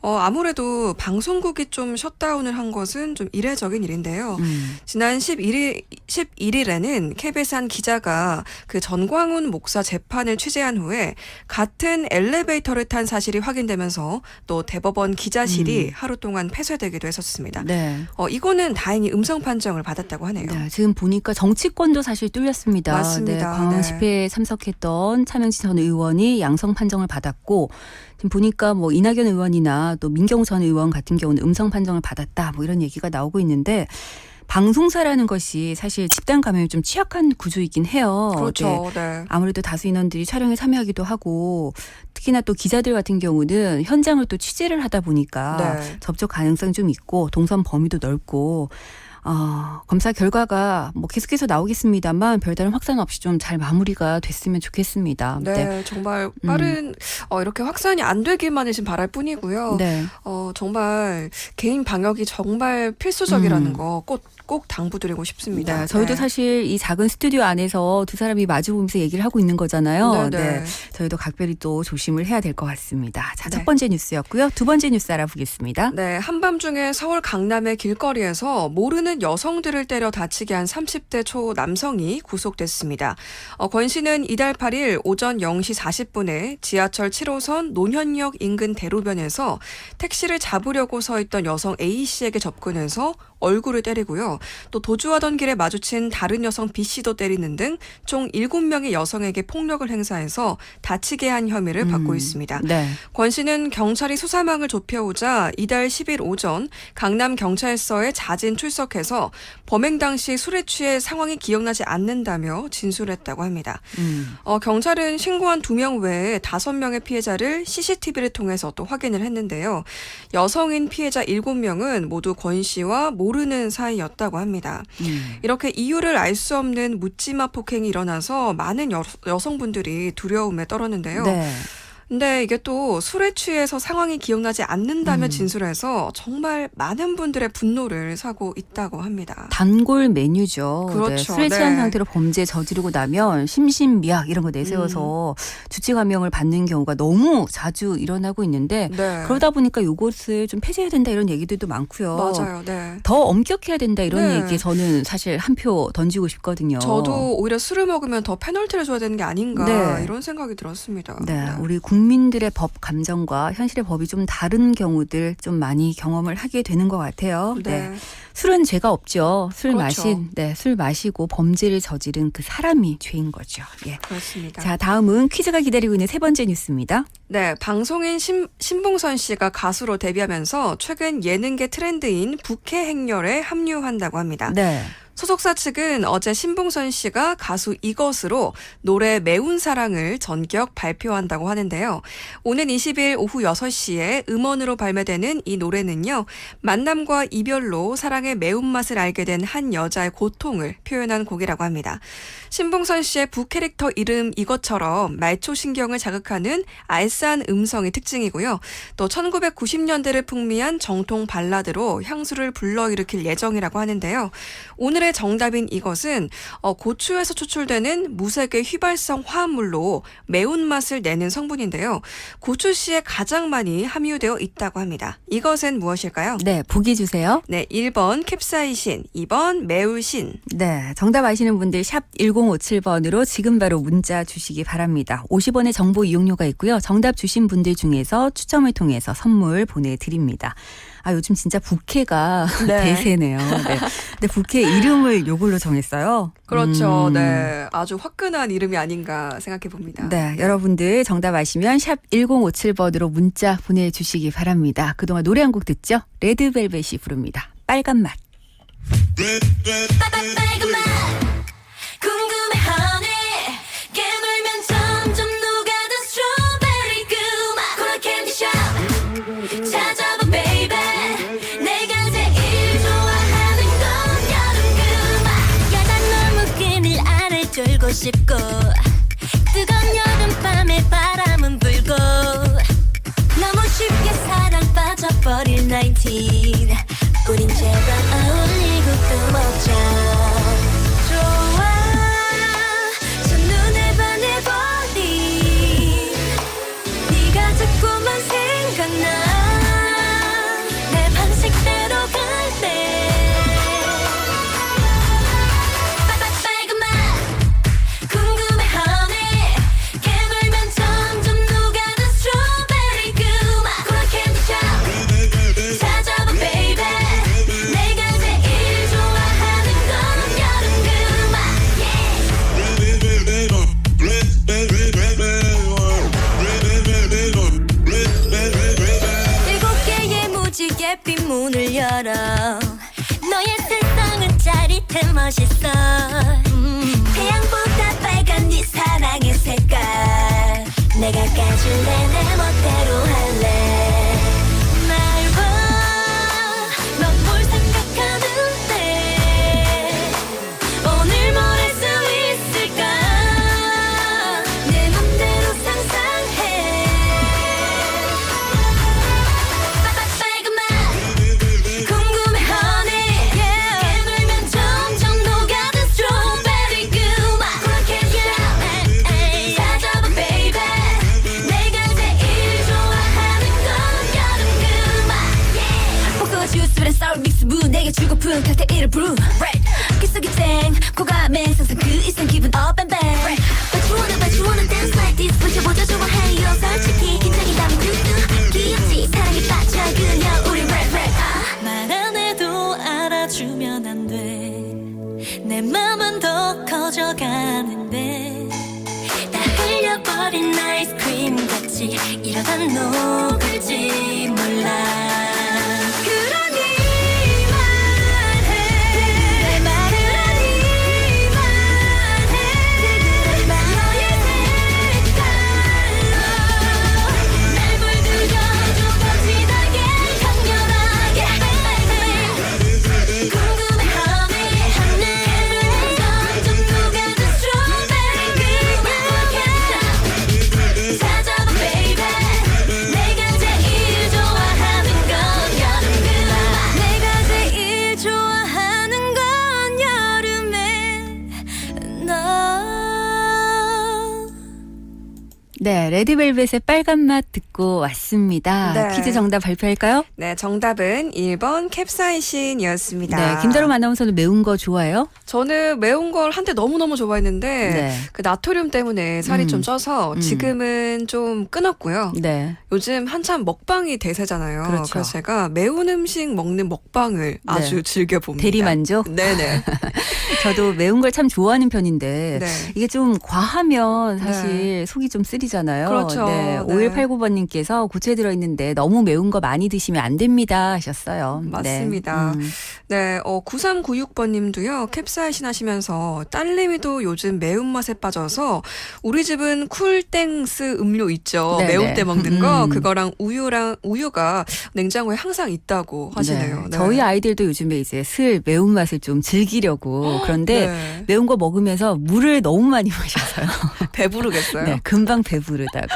아무래도 방송국이 좀 셧다운을 한 것은 좀 이례적인 일인데요. 지난 11일에는 KBS 한 기자가 그 전광훈 목사 재판을 취재한 후에 같은 엘리베이터를 탄 사실이 확인되면서 또 대법원 기자실이 하루 동안 폐쇄되기도 했었습니다. 네. 이거는 다행히 음성 판정을 받았다고 하네요. 네, 지금 보니까 정치권도 사실 뚫렸습니다. 맞습니다. 네, 광화문 네. 집회에 참석했던 차명진 전 의원이 양성 판정을 받았고 지금 보니까 뭐 이낙연 의원이나 또 민경우 전 의원 같은 경우는 음성 판정을 받았다 뭐 이런 얘기가 나오고 있는데 방송사라는 것이 사실 집단 감염이 좀 취약한 구조이긴 해요. 그렇죠. 네. 네. 아무래도 다수 인원들이 촬영에 참여하기도 하고 특히나 또 기자들 같은 경우는 현장을 또 취재를 하다 보니까 네. 접촉 가능성이 좀 있고 동선 범위도 넓고 검사 결과가 뭐 계속해서 나오겠습니다만 별다른 확산 없이 좀 잘 마무리가 됐으면 좋겠습니다. 네, 정말 빠른 이렇게 확산이 안 되기만을 지금 바랄 뿐이고요. 네. 정말 개인 방역이 정말 필수적이라는 거 꼭 당부드리고 싶습니다. 네, 저희도 네. 사실 이 작은 스튜디오 안에서 두 사람이 마주보면서 얘기를 하고 있는 거잖아요. 네. 저희도 각별히 또 조심을 해야 될 것 같습니다. 자, 네. 첫 번째 뉴스였고요. 두 번째 뉴스 알아보겠습니다. 네, 한밤중에 서울 강남의 길거리에서 모르는 여성들을 때려 다치게 한 30대 초 남성이 구속됐습니다. 권 씨는 이달 8일 오전 0시 40분에 지하철 7호선 논현역 인근 대로변에서 택시를 잡으려고 서 있던 여성 A 씨에게 접근해서 얼굴을 때리고요. 또 도주하던 길에 마주친 다른 여성 B 씨도 때리는 등 총 7명의 여성에게 폭력을 행사해서 다치게 한 혐의를 받고 있습니다. 네. 권 씨는 경찰이 수사망을 좁혀오자 이달 10일 오전 강남경찰서에 자진 출석해서 범행 당시 술에 취해 상황이 기억나지 않는다며 진술했다고 합니다. 경찰은 신고한 2명 외에 5명의 피해자를 CCTV를 통해서 또 확인을 했는데요. 여성인 피해자 7명은 모두 권 씨와 모르는 사이였다고 합니다. 이렇게 이유를 알 수 없는 묻지마 폭행이 일어나서 많은 여성분들이 두려움에 떨었는데요. 네. 근데 이게 또 술에 취해서 상황이 기억나지 않는다며 진술해서 정말 많은 분들의 분노를 사고 있다고 합니다. 단골 메뉴죠. 그렇죠. 네, 술에 취한 네. 상태로 범죄 저지르고 나면 심신미약 이런 거 내세워서 주치 감형을 받는 경우가 너무 자주 일어나고 있는데 네. 그러다 보니까 이것을 좀 폐지해야 된다 이런 얘기들도 많고요. 맞아요. 네. 더 엄격해야 된다 이런 네. 얘기에 저는 사실 한 표 던지고 싶거든요. 저도 오히려 술을 먹으면 더 페널티를 줘야 되는 게 아닌가 네. 이런 생각이 들었습니다. 네, 우리 국민들의 법 감정과 현실의 법이 좀 다른 경우들 좀 많이 경험을 하게 되는 것 같아요. 네. 술은 죄가 없죠. 술 그렇죠. 술 마시고 범죄를 저지른 그 사람이 죄인 거죠. 예. 그렇습니다. 자, 다음은 퀴즈가 기다리고 있는 세 번째 뉴스입니다. 네, 방송인 신봉선 씨가 가수로 데뷔하면서 최근 예능계 트렌드인 부캐 행렬에 합류한다고 합니다. 네. 소속사 측은 어제 신봉선 씨가 가수 이것으로 노래 매운 사랑을 전격 발표한다고 하는데요. 오는 20일 오후 6시에 음원으로 발매되는 이 노래는요. 만남과 이별로 사랑의 매운맛을 알게 된 한 여자의 고통을 표현한 곡이라고 합니다. 신봉선 씨의 부캐릭터 이름 이것처럼 말초신경을 자극하는 알싸한 음성이 특징이고요. 또 1990년대를 풍미한 정통 발라드로 향수를 불러일으킬 예정이라고 하는데요. 오늘의 정답인 이것은 고추에서 추출되는 무색의 휘발성 화합물로 매운맛을 내는 성분인데요. 고추씨에 가장 많이 함유되어 있다고 합니다. 이것은 무엇일까요? 네, 보기 주세요. 네, 1번 캡사이신, 2번 매울신. 네, 정답 아시는 분들 샵 1057번으로 지금 바로 문자 주시기 바랍니다. 50원의 정보 이용료가 있고요. 정답 주신 분들 중에서 추첨을 통해서 선물 보내드립니다. 요즘 진짜 부캐가 네. 대세네요. 네. 근데 부캐 이름을 요걸로 정했어요. 그렇죠. 네, 아주 화끈한 이름이 아닌가 생각해 봅니다. 네, 여러분들 정답 아시면 샵 1057번으로 문자 보내주시기 바랍니다. 그동안 노래 한 곡 듣죠? 레드벨벳이 부릅니다. 빨간 맛. 빨간 맛 궁금해 honey 깨물면 점점 녹아든 스트로베리 그맛 콜라 캔디 샵 찾아봐 baby 내가 제일 좋아하는 건 여름 그맛 야단 너무 끈을 안을 졸고 싶고 뜨거운 여름밤에 바람은 불고 너무 쉽게 사랑 빠져버릴 19 우린 제발 어울리고 또 먹자 좋아 첫눈에 반해버린 네가 자꾸만 생각나 문을 열어 너의 세상은 짜릿해 멋있어 태양보다 빨간 네 사랑의 색깔 내가 까줄래 내 멋대로 할래 날 봐 넌 뭘 생각하는데 오늘 뭘 할 수 있을까 내 맘대로 상상해 빨간맛 궁금해하네 깨물면 점점 녹아든 스트로베리 그맛 찾아봐 baby 내가 제일 좋아하는 건 여름 그맛 포크와 주스랑 sour 믹스 부 내게 주고픈 칵테일을 brew 귓속이 쨍 코감에 상상 그 이상 기분 up and back But you wanna dance like this 부셔보자 좋아해요 솔직히 긴장이 담은 뚜뚜 귀엽지 사랑에 빠져 그냥 우리 rap 말 안 해도 알아주면 안 돼 내 맘은 더 커져가는데 다 흘려버린 아이스크림 같이 이러다 녹을지 몰라 그러니 말해 내 말을 아니만 해 너의 색깔로 날 물들여줘 거짓하게 강렬하게 궁금해하네 점점 녹아든 스트로베리 그만 찾아봐 baby 내가 제일 좋아하는 건 여름 그만 내가 제일 좋아하는 건 여름에 너 네, 레드벨벳의 빨간 맛 듣고 왔습니다. 네. 퀴즈 정답 발표할까요? 네, 정답은 1번 캡사이신이었습니다. 네, 김다롬 아나운서는 매운 거 좋아해요? 저는 매운 걸 한때 너무너무 좋아했는데 네. 그 나트륨 때문에 살이 좀 쪄서 음. 지금은 좀 끊었고요. 네. 요즘 한참 먹방이 대세잖아요. 그렇죠. 그래서 제가 매운 음식 먹는 먹방을 아주 즐겨봅니다. 대리만족? 네네. 저도 매운 걸 참 좋아하는 편인데 네. 이게 좀 과하면 사실 속이 좀 쓰리잖아요. 그렇죠. 네, 네. 5189번님께서 고추에 들어있는데 너무 매운 거 많이 드시면 안 됩니다 하셨어요. 맞습니다. 네. 9396번님도요. 캡사이신 하시면서 딸내미도 요즘 매운맛에 빠져서 우리 집은 쿨땡스 음료 있죠. 네네. 매울 때 먹는 거. 그거랑 우유가 냉장고에 항상 있다고 하시네요. 네. 저희 아이들도 요즘에 이제 슬 매운맛을 좀 즐기려고 그런데 네. 매운 거 먹으면서 물을 너무 많이 마셔서요. 배부르겠어요. 네, 금방 배부르다고.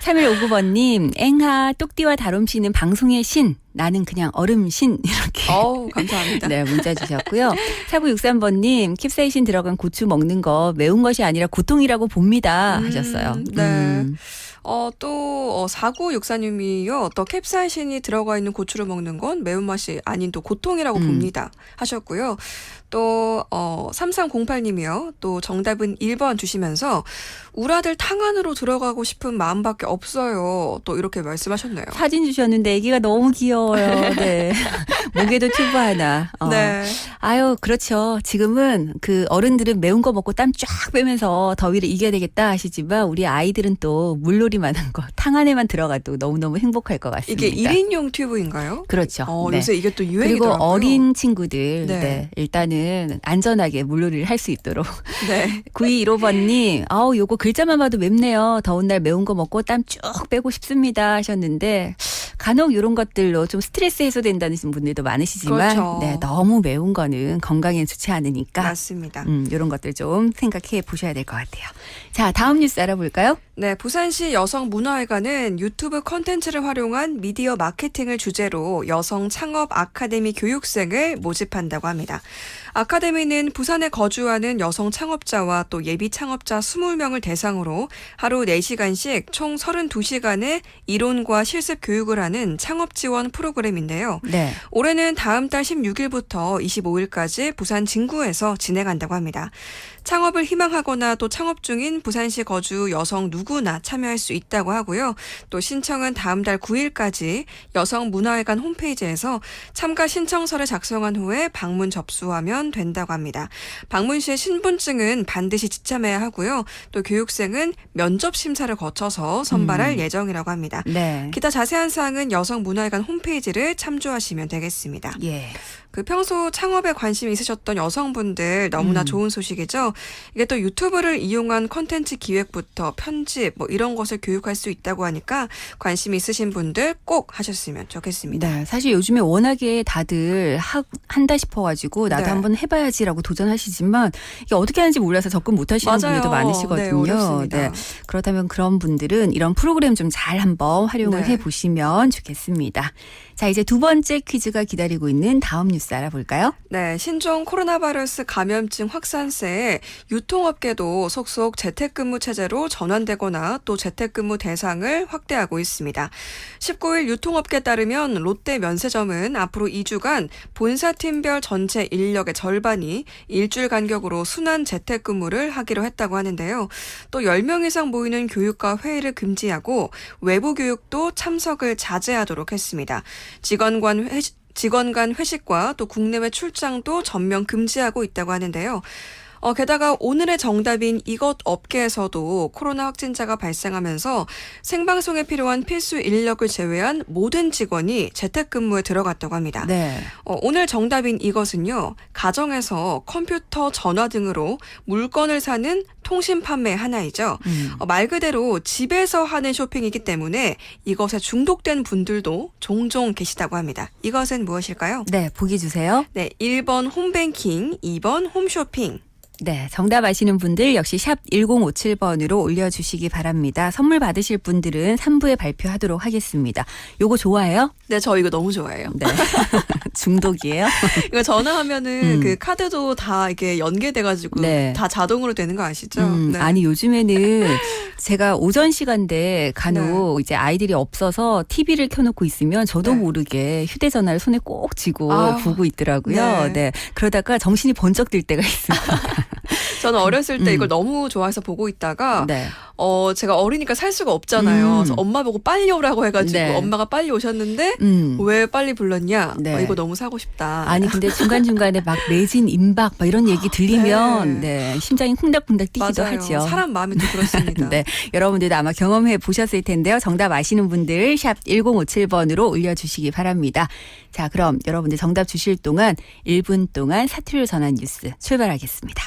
3159번님, 앵하, 똑띠와 다롬씨는 방송의 신, 나는 그냥 얼음신, 이렇게. 감사합니다. 네, 문자 주셨고요. 4963번님, 캡사이신 들어간 고추 먹는 거 매운 것이 아니라 고통이라고 봅니다. 하셨어요. 네. 또 4964님이요. 또 캡사이신이 들어가 있는 고추를 먹는 건 매운맛이 아닌 또 고통이라고 봅니다. 하셨고요. 또 3308님이요. 또 정답은 1번 주시면서 우리 아들 탕 안으로 들어가고 싶은 마음밖에 없어요. 또 이렇게 말씀하셨네요. 사진 주셨는데 애기가 너무 귀여워요. 네. 목에도 튜브 하나. 네. 아유, 그렇죠. 지금은 그 어른들은 매운 거 먹고 땀 쫙 빼면서 더위를 이겨야 되겠다 하시지만 우리 아이들은 또 물놀이만한 거, 탕 안에만 들어가도 너무너무 행복할 것 같습니다. 이게 1인용 튜브인가요? 그렇죠. 네. 요새 이게 또 그리고 유행이더라고요. 어린 친구들 네. 네, 일단은 안전하게 물놀이를 할 수 있도록. 네. 9215번님, 요거 글자만 봐도 맵네요. 더운 날 매운 거 먹고 땀 쭉 빼고 싶습니다 하셨는데 간혹 이런 것들로 좀 스트레스 해소된다는 분들도 많으시지만 그렇죠. 네, 너무 매운 거는 건강에 좋지 않으니까 맞습니다. 이런 것들 좀 생각해 보셔야 될 것 같아요. 자, 다음 뉴스 알아볼까요? 네, 부산시 여성문화회관은 유튜브 콘텐츠를 활용한 미디어 마케팅을 주제로 여성 창업 아카데미 교육생을 모집한다고 합니다. 아카데미는 부산에 거주하는 여성 창업자와 또 예비 창업자 20명을 대상으로 하루 4시간씩 총 32시간의 이론과 실습 교육을 하는 창업 지원 프로그램인데요. 네. 올해는 다음 달 16일부터 25일까지 부산 진구에서 진행한다고 합니다. 창업을 희망하거나 또 창업 중인 부산시 거주 여성 누구나 참여할 수 있다고 하고요. 또 신청은 다음 달 9일까지 여성문화회관 홈페이지에서 참가 신청서를 작성한 후에 방문 접수하면 된다고 합니다. 방문 시에 신분증은 반드시 지참해야 하고요. 또 교육생은 면접 심사를 거쳐서 선발할 예정이라고 합니다. 네. 기타 자세한 사항은 여성문화회관 홈페이지를 참조하시면 되겠습니다. 예. 그 평소 창업에 관심이 있으셨던 여성분들 너무나 좋은 소식이죠. 이게 또 유튜브를 이용한 콘텐츠 기획부터 편집 뭐 이런 것을 교육할 수 있다고 하니까 관심 있으신 분들 꼭 하셨으면 좋겠습니다. 네, 사실 요즘에 워낙에 다들 한다 싶어가지고 나도 네. 한번 해봐야지라고 도전하시지만 이게 어떻게 하는지 몰라서 접근 못하시는 맞아요. 분들도 많으시거든요. 네, 어렵습니다. 그렇다면 그런 분들은 이런 프로그램 좀 잘 한번 활용을 네. 해보시면 좋겠습니다. 자, 이제 두 번째 퀴즈가 기다리고 있는 다음 뉴스 알아볼까요? 네, 신종 코로나 바이러스 감염증 확산세에 유통업계도 속속 재택근무 체제로 전환되거나 또 재택근무 대상을 확대하고 있습니다. 19일 유통업계에 따르면 롯데 면세점은 앞으로 2주간 본사팀별 전체 인력의 절반이 일주일 간격으로 순환 재택근무를 하기로 했다고 하는데요. 또 10명 이상 모이는 교육과 회의를 금지하고 외부 교육도 참석을 자제하도록 했습니다. 직원 간 회식과 또 국내외 출장도 전면 금지하고 있다고 하는데요. 게다가 오늘의 정답인 이것 업계에서도 코로나 확진자가 발생하면서 생방송에 필요한 필수 인력을 제외한 모든 직원이 재택근무에 들어갔다고 합니다. 네. 오늘 정답인 이것은요. 가정에서 컴퓨터, 전화 등으로 물건을 사는 통신 판매 하나이죠. 말 그대로 집에서 하는 쇼핑이기 때문에 이것에 중독된 분들도 종종 계시다고 합니다. 이것은 무엇일까요? 네, 보기 주세요. 네, 1번 홈뱅킹, 2번 홈쇼핑. 네, 정답 아시는 분들 역시 샵 1057번으로 올려주시기 바랍니다. 선물 받으실 분들은 3부에 발표하도록 하겠습니다. 요거 좋아해요? 네, 저 이거 너무 좋아해요. 네. 중독이에요? 이거 전화하면은 그 카드도 다 이렇게 연계돼가지고 네. 다 자동으로 되는 거 아시죠? 네. 아니 요즘에는 제가 오전 시간대 간혹 이제 아이들이 없어서 TV를 켜놓고 있으면 저도 모르게 휴대전화를 손에 꼭 쥐고 보고 있더라고요. 네. 그러다가 정신이 번쩍 들 때가 있습니다. 저는 어렸을 때 이걸 너무 좋아해서 보고 있다가 네. 제가 어리니까 살 수가 없잖아요. 그래서 엄마 보고 빨리 오라고 해가지고 네. 엄마가 빨리 오셨는데 왜 빨리 불렀냐? 네. 이거 너무 사고 싶다. 아니 근데 중간중간에 막 매진 임박 막 이런 얘기 들리면 네. 심장이 콩닥콩닥 뛰기도 맞아요. 하죠. 사람 마음이 또 그렇습니다. 네, 여러분들도 아마 경험해 보셨을 텐데요. 정답 아시는 분들 샵 1057번으로 올려주시기 바랍니다. 자, 그럼 여러분들 정답 주실 동안 1분 동안 사투리로 전한 뉴스 출발하겠습니다.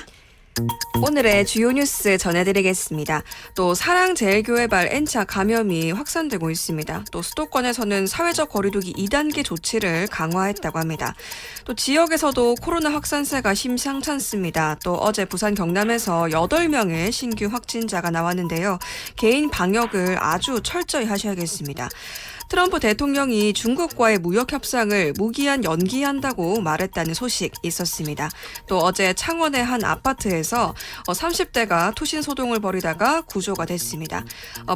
오늘의 주요 뉴스 전해드리겠습니다. 또 사랑제일교회발 N차 감염이 확산되고 있습니다. 또 수도권에서는 사회적 거리두기 2단계 조치를 강화했다고 합니다. 또 지역에서도 코로나 확산세가 심상찮습니다. 또 어제 부산 경남에서 8명의 신규 확진자가 나왔는데요. 개인 방역을 아주 철저히 하셔야겠습니다. 트럼프 대통령이 중국과의 무역 협상을 무기한 연기한다고 말했다는 소식 있었습니다. 또 어제 창원의 한 아파트에서 30대가 투신 소동을 벌이다가 구조가 됐습니다.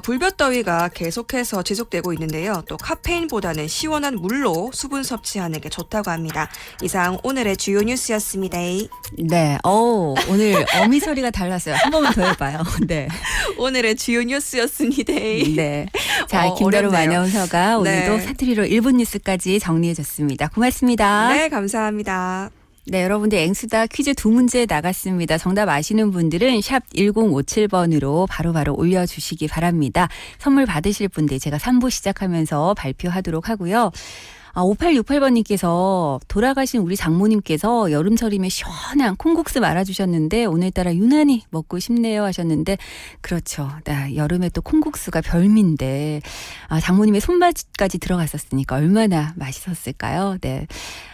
불볕더위가 계속해서 지속되고 있는데요. 또 카페인보다는 시원한 물로 수분 섭취하는 게 좋다고 합니다. 이상 오늘의 주요 뉴스였습니다. 네, 오늘 어미 소리가 달랐어요. 한 번만 더 해봐요. 네, 오늘의 주요 뉴스였습니다. 네. 자, 김다름 어렵네요. 아나운서가 오늘도 네. 사투리로 1분 뉴스까지 정리해줬습니다. 고맙습니다. 네, 감사합니다. 네, 여러분들 앵수다 퀴즈 2문제 나갔습니다. 정답 아시는 분들은 샵 1057번으로 바로바로 올려주시기 바랍니다. 선물 받으실 분들 제가 3부 시작하면서 발표하도록 하고요. 5868번님께서 돌아가신 우리 장모님께서 여름철이면 시원한 콩국수 말아주셨는데 오늘따라 유난히 먹고 싶네요 하셨는데 그렇죠. 여름에 또 콩국수가 별미인데 장모님의 손맛까지 들어갔었으니까 얼마나 맛있었을까요? 네.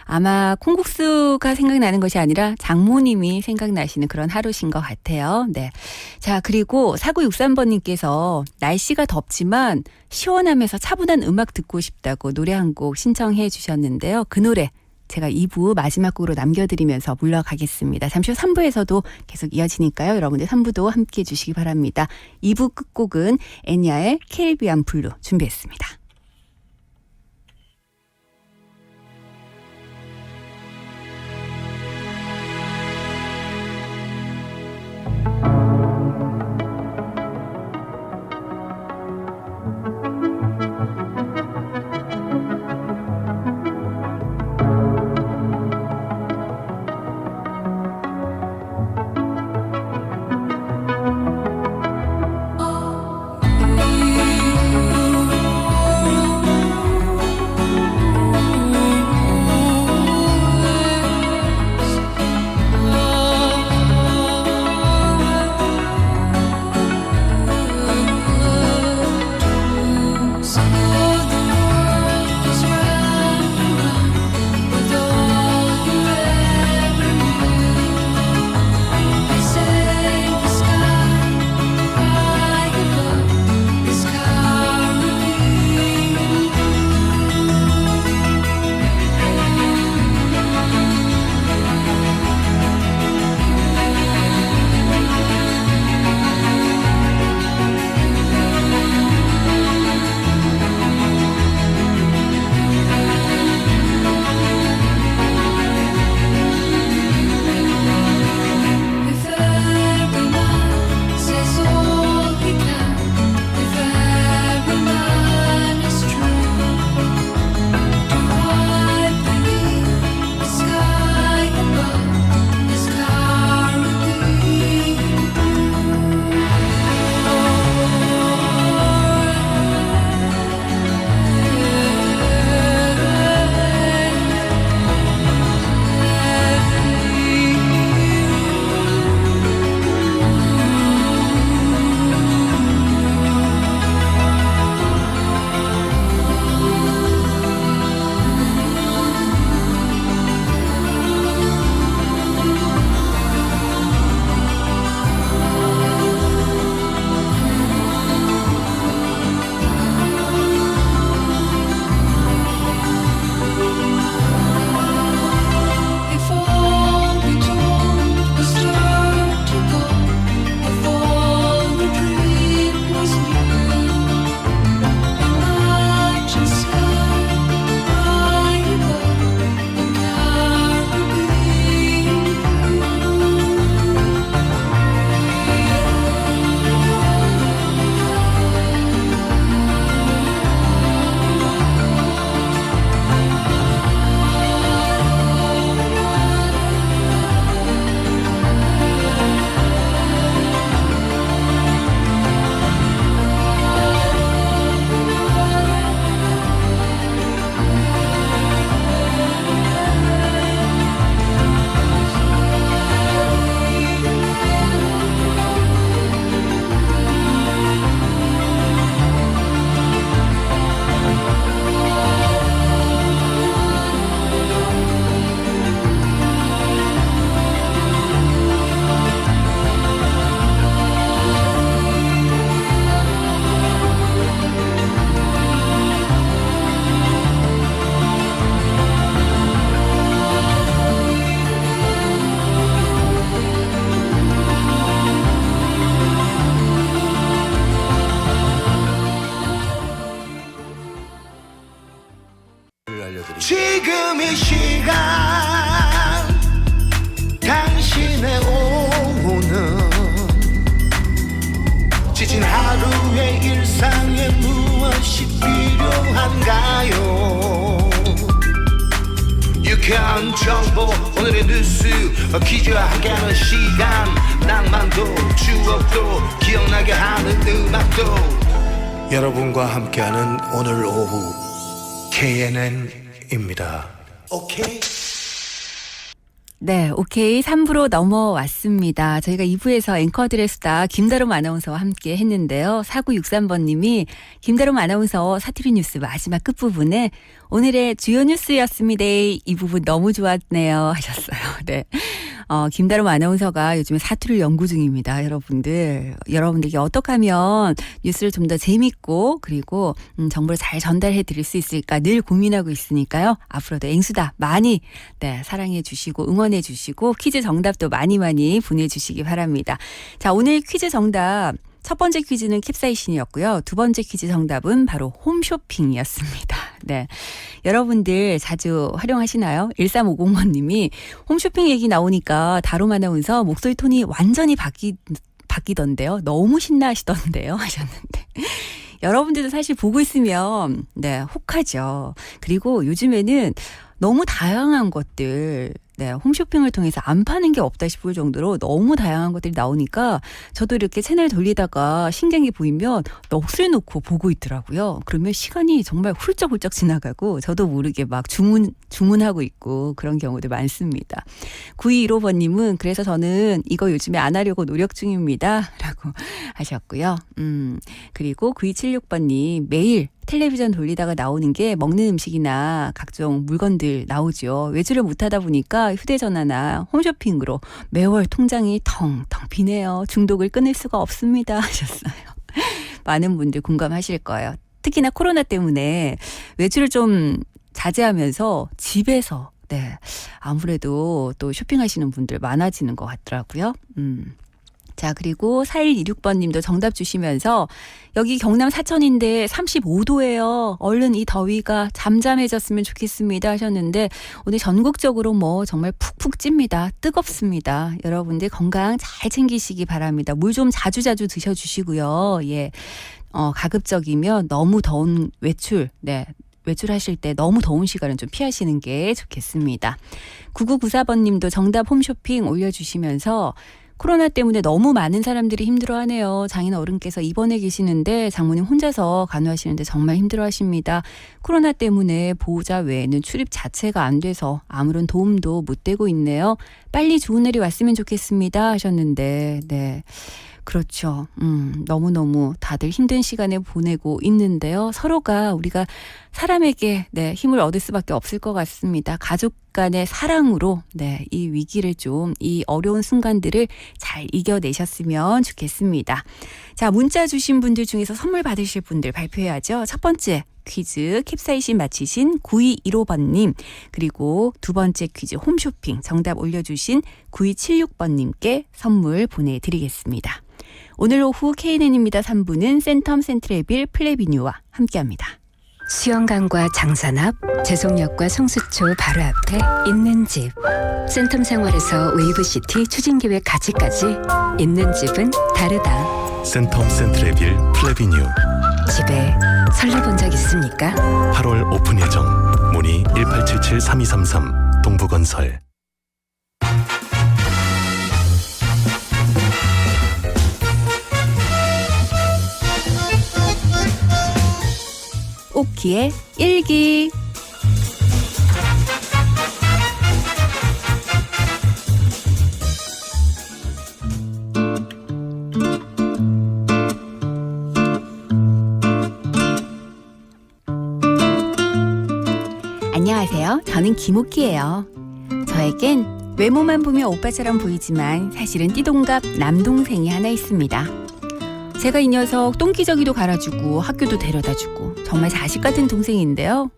아마 콩국수가 생각나는 것이 아니라 장모님이 생각나시는 그런 하루신 것 같아요. 네. 자, 그리고 4963번님께서 날씨가 덥지만 시원하면서 차분한 음악 듣고 싶다고 노래 한 곡 신청해 주셨는데요. 그 노래 제가 2부 마지막 곡으로 남겨드리면서 물러가겠습니다. 잠시 후 3부에서도 계속 이어지니까요. 여러분들 3부도 함께해 주시기 바랍니다. 2부 끝곡은 애니아의 캐리비안 블루 준비했습니다. 알려드립니다. 지금 이 시간 당신의 오후는 지친 하루의 일상에 무엇이 필요한가요? 유쾌한 정보 오늘의 뉴스 퀴즈와 함께하는 시간 낭만도 추억도 기억나게 하는 음악도 여러분과 함께하는 오늘 오후 KNN입니다. 오케이? 네, 오케이 3부로 넘어왔습니다. 저희가 2부에서 앵커들의 수다 김다롬 아나운서와 함께 했는데요. 4963번님이 김다롬 아나운서 사투리 뉴스 마지막 끝부분에 오늘의 주요 뉴스였습니다. 이 부분 너무 좋았네요 하셨어요. 네, 김다롬 아나운서가 요즘에 사투리를 연구 중입니다. 여러분들에게 어떻게 하면 뉴스를 좀 더 재밌고 그리고 정보를 잘 전달해 드릴 수 있을까 늘 고민하고 있으니까요. 앞으로도 앵수다 많이 사랑해 주시고 응원해 주시고 퀴즈 정답도 많이 보내주시기 바랍니다. 자, 오늘 퀴즈 정답 첫 번째 퀴즈는 캡사이신이었고요. 두 번째 퀴즈 정답은 바로 홈쇼핑이었습니다. 네, 여러분들 자주 활용하시나요? 1350번님이 홈쇼핑 얘기 나오니까 다롬 아나운서 목소리 톤이 완전히 바뀌던데요. 너무 신나하시던데요 하셨는데 여러분들도 사실 보고 있으면 혹하죠. 그리고 요즘에는 너무 다양한 것들 홈쇼핑을 통해서 안 파는 게 없다 싶을 정도로 너무 다양한 것들이 나오니까 저도 이렇게 채널 돌리다가 신기한 게 보이면 넋을 놓고 보고 있더라고요. 그러면 시간이 정말 훌쩍훌쩍 지나가고 저도 모르게 막 주문하고 있고 그런 경우도 많습니다. 9215번님은 그래서 저는 이거 요즘에 안 하려고 노력 중입니다 라고 하셨고요. 그리고 9276번님 매일 텔레비전 돌리다가 나오는 게 먹는 음식이나 각종 물건들 나오죠. 외주를 못하다 보니까 휴대전화나 홈쇼핑으로 매월 통장이 텅텅 비네요. 중독을 끊을 수가 없습니다 하셨어요. 많은 분들 공감하실 거예요. 특히나 코로나 때문에 외주를 좀 자제하면서 집에서 아무래도 또 쇼핑하시는 분들 많아지는 것 같더라고요. 자, 그리고 4126번님도 정답 주시면서 여기 경남 사천인데 35도예요. 얼른 이 더위가 잠잠해졌으면 좋겠습니다 하셨는데 오늘 전국적으로 정말 푹푹 찝니다. 뜨겁습니다. 여러분들 건강 잘 챙기시기 바랍니다. 물 좀 자주 드셔주시고요. 예, 가급적이면 너무 더운 외출하실 때 너무 더운 시간은 좀 피하시는 게 좋겠습니다. 9994번님도 정답 홈쇼핑 올려주시면서 코로나 때문에 너무 많은 사람들이 힘들어하네요. 장인 어른께서 입원해 계시는데 장모님 혼자서 간호하시는데 정말 힘들어하십니다. 코로나 때문에 보호자 외에는 출입 자체가 안 돼서 아무런 도움도 못 되고 있네요. 빨리 좋은 날이 왔으면 좋겠습니다 하셨는데 그렇죠. 너무너무 다들 힘든 시간을 보내고 있는데요. 우리가 사람에게 힘을 얻을 수밖에 없을 것 같습니다. 가족 간의 사랑으로 이 위기를 이 어려운 순간들을 잘 이겨내셨으면 좋겠습니다. 자, 문자 주신 분들 중에서 선물 받으실 분들 발표해야죠. 첫 번째 퀴즈 캡사이신 맞히신 9215번님 그리고 두 번째 퀴즈 홈쇼핑 정답 올려주신 9276번님께 선물 보내드리겠습니다. 오늘 오후 KNN입니다. 3부는 센텀 센트레빌 플래비뉴와 함께합니다. 수영강과 장산앞, 제송역과 성수초 바로 앞에 있는 집. 센텀 생활에서 웨이브시티 추진기획 가치까지 있는 집은 다르다. 센텀 센트레빌 플래비뉴. 집에 설레본 적 있습니까? 8월 오픈 예정. 문의 1877-3233 동부건설. 오키의 일기. 안녕하세요. 저는 김오키예요. 저에겐 외모만 보면 오빠처럼 보이지만 사실은 띠동갑 남동생이 하나 있습니다. 제가 이 녀석 똥기저귀도 갈아주고 학교도 데려다주고 정말 자식 같은 동생인데요.